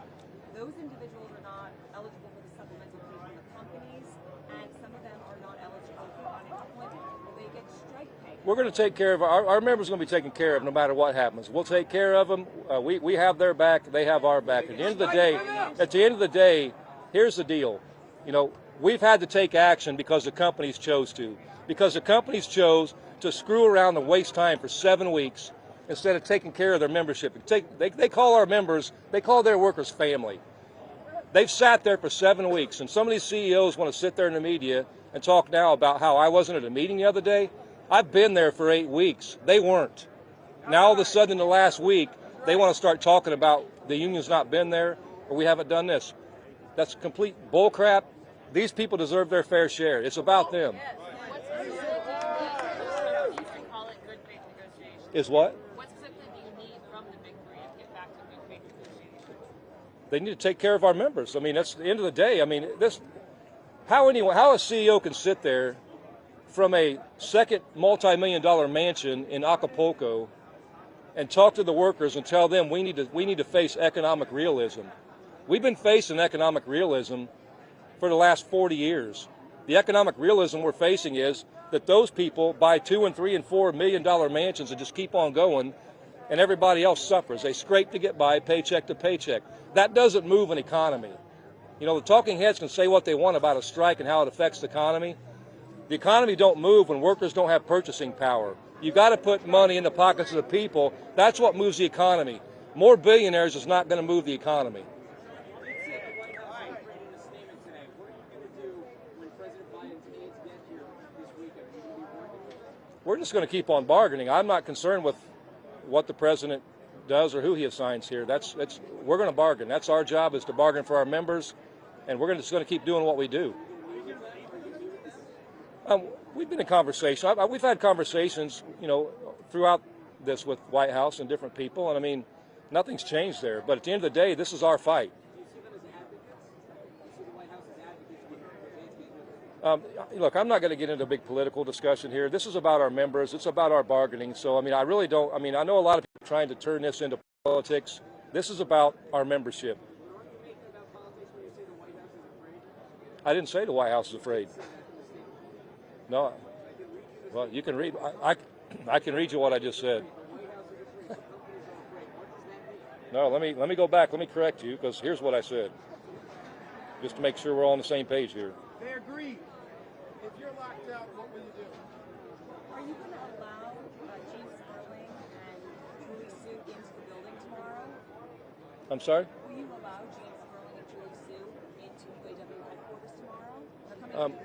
Those individuals are not eligible for the supplemental pay from the companies, and some of them are not eligible for unemployment. Will they get strike pay? We're going to take care of our members. Are going to be taken care of no matter what happens. We'll take care of them. We have their back. They have our back. At the end of the day, here's the deal. You know, we've had to take action because the companies chose to. Because the companies chose to screw around and waste time for 7 weeks instead of taking care of their membership. They call our members, they call their workers family. They've sat there for 7 weeks, and some of these CEOs want to sit there in the media and talk now about how I wasn't at a meeting the other day. I've been there for 8 weeks. They weren't. Now all of a sudden in the last week, they want to start talking about the union's not been there or we haven't done this. That's complete bullcrap. These people deserve their fair share. It's about them. Is what? What specifically do you need from the big three to get back to good faith negotiations? They need to take care of our members. I mean, that's the end of the day. I mean, how a CEO can sit there from a second multi-million-dollar mansion in Acapulco and talk to the workers and tell them we need to face economic realism. We've been facing economic realism for the last 40 years. The economic realism we're facing is that those people buy $2 and $3 and $4 million mansions and just keep on going, and everybody else suffers. They scrape to get by, paycheck to paycheck. That doesn't move an economy. You know, the talking heads can say what they want about a strike and how it affects the economy. The economy don't move when workers don't have purchasing power. You got to put money in the pockets of the people. That's what moves the economy. More billionaires is not going to move the economy. We're just going to keep on bargaining. I'm not concerned with what the president does or who he assigns here. We're going to bargain. That's our job, is to bargain for our members, and we're just going to keep doing what we do. We've been in conversation. We've had conversations, you know, throughout this with White House and different people, and I mean, nothing's changed there. But at the end of the day, this is our fight. Look, I'm not going to get into a big political discussion here. This is about our members. It's about our bargaining. So, I mean, I really don't. I mean, I know a lot of people are trying to turn this into politics. This is about our membership. I didn't say the White House is afraid. No. Well, you can read. I can read you what I just said. No, let me go back. Let me correct you, because here's what I said, just to make sure we're all on the same page here. They agree. If you're locked out, what will you do? Are you going to allow Chief Sterling and Julie Sue into the building tomorrow? I'm sorry? Will you allow James Sterling and Julie Sue into UAW headquarters tomorrow? They're coming to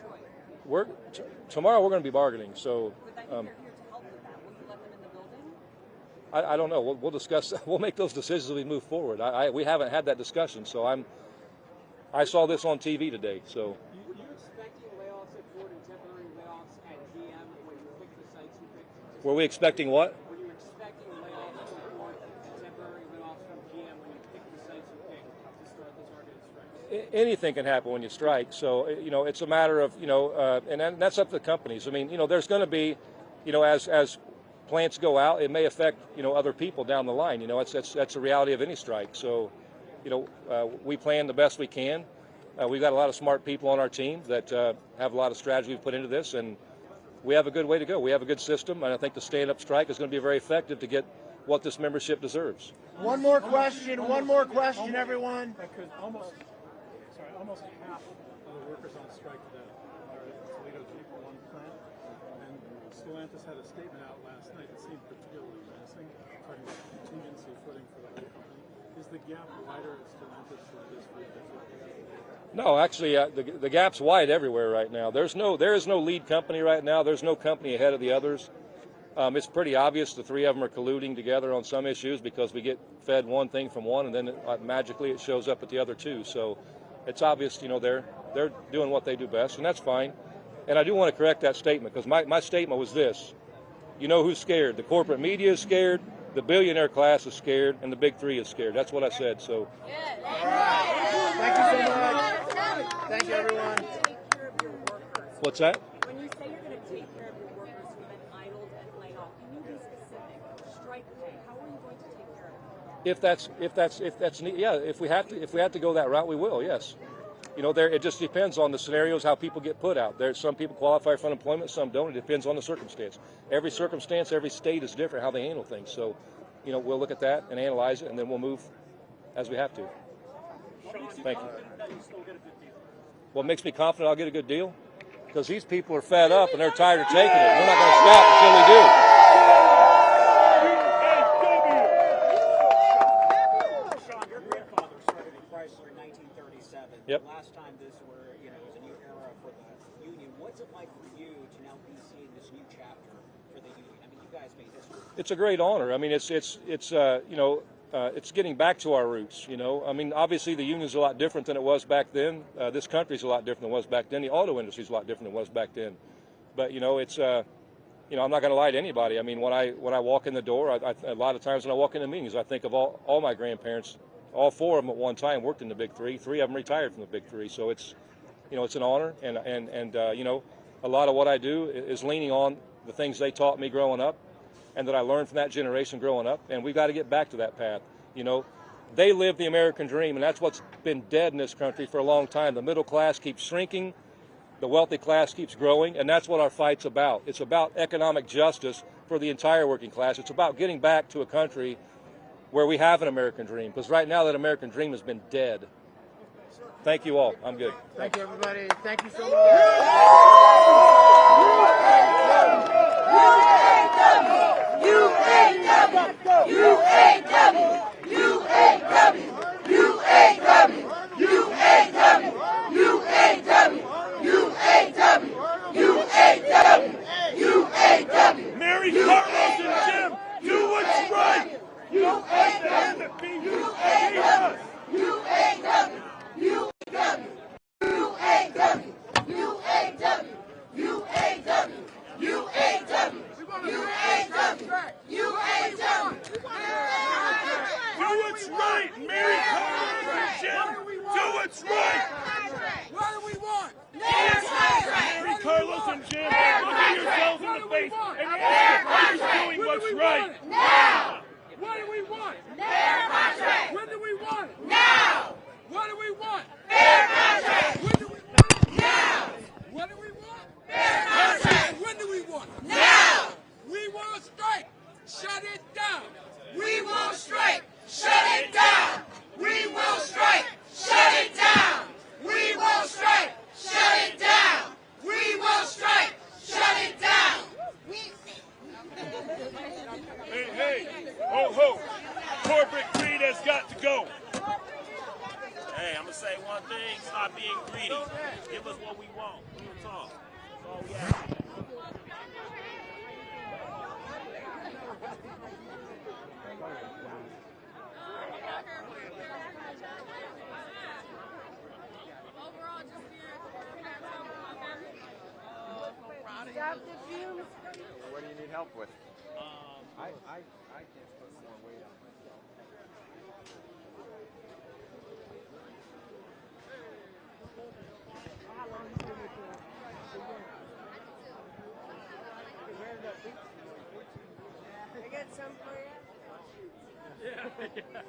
Detroit. Tomorrow we're going to be bargaining. So. But I think they're here to help with that. Will you let them in the building? I don't know. We'll discuss. We'll make those decisions as we move forward. We haven't had that discussion, so I saw this on TV today. So. Were you expecting layoffs at Ford and temporary layoffs at GM when you picked the sites you picked? Were we expecting what? Were you expecting layoffs at Ford and temporary layoffs from GM when you picked the sites you picked to start the targeted strikes? Anything can happen when you strike. So, you know, it's a matter of, you know, and that's up to the companies. I mean, you know, there's going to be, you know, as plants go out, it may affect, you know, other people down the line. You know, that's a reality of any strike. So, you know, we plan the best we can. We've got a lot of smart people on our team that have a lot of strategy we've put into this, and we have a good way to go. We have a good system, and I think the stand-up strike is going to be very effective to get what this membership deserves. One more question, everyone. Because almost half of the workers on strike today are at Toledo's Vehicle 1 plant, and Stellantis had a statement out last night that seemed particularly menacing, talking about contingency footing for the whole company. Is the gap wider at Stellantis than it is for the No, actually, the gap's wide everywhere right now. There is no lead company right now. There's no company ahead of the others. It's pretty obvious the three of them are colluding together on some issues, because we get fed one thing from one, and then magically it shows up at the other two. So it's obvious, you know, they're doing what they do best, and that's fine. And I do want to correct that statement, because my statement was this: you know who's scared? The corporate media is scared, the billionaire class is scared, and the big three is scared. That's what I said. So. Thank you so much. Thank you, everyone. What's that? When you say you're going to take care of your workers who've been idled and laid off, can you be specific? Strike pay. How are you going to take care of them? If we have to go that route, we will. Yes. You know, it just depends on the scenarios, how people get put out. There's some people qualify for unemployment, some don't. It depends on the circumstance. Every circumstance, every state is different how they handle things. So, you know, we'll look at that and analyze it, and then we'll move as we have to. Thank you. What makes me confident I'll get a good deal? Because these people are fed up and they're tired of taking it. We're not going to stop until we do. Sean, your grandfather started in Chrysler in 1937. it like for you to now be seeing this new chapter for the union? I mean, you guys made history. It's a great honor. I mean, it's getting back to our roots. You know, I mean, obviously the union's a lot different than it was back then. This country's a lot different than it was back then. The auto industry's a lot different than it was back then. But you know, it's I'm not going to lie to anybody. I mean, when I walk in the door, a lot of times when I walk into meetings, I think of all my grandparents. All four of them at one time worked in the Big Three. Three of them retired from the Big Three. So it's an honor, and a lot of what I do is leaning on the things they taught me growing up, and that I learned from that generation growing up. And we've got to get back to that path. You know, they live the American dream, and that's what's been dead in this country for a long time. The middle class keeps shrinking. The wealthy class keeps growing, and that's what our fight's about. It's about economic justice for the entire working class. It's about getting back to a country where we have an American dream, because right now that American dream has been dead. Thank you all. I'm good. Thank you, everybody. Thank you so much. Mary Carlos and Jim, do what's right. Do what's right, Mary Carlos and Jim. Do what's right. What do we want? Mary Carlos and Jim, look at yourselves in the face and answer who's doing what's right. Now! What do we want? Fair contract! When do we want it? Now! What do we want? Fair contract! When do we want it? Now! What do we want? Fair contract! When do we want it? Now! We won't strike! Shut it down! We won't strike! Shut it down! We will strike! Shut it down! We will strike! Shut it down! We will strike! Shut it down! Hey, ho, ho. Corporate greed has got to go. Hey, I'm going to say one thing. Stop being greedy. Give us what we want. Real talk. That's all we ask. Stop the fumes. What do you need help with? I can't put more weight on myself. How long you been with I got some for you. Yeah.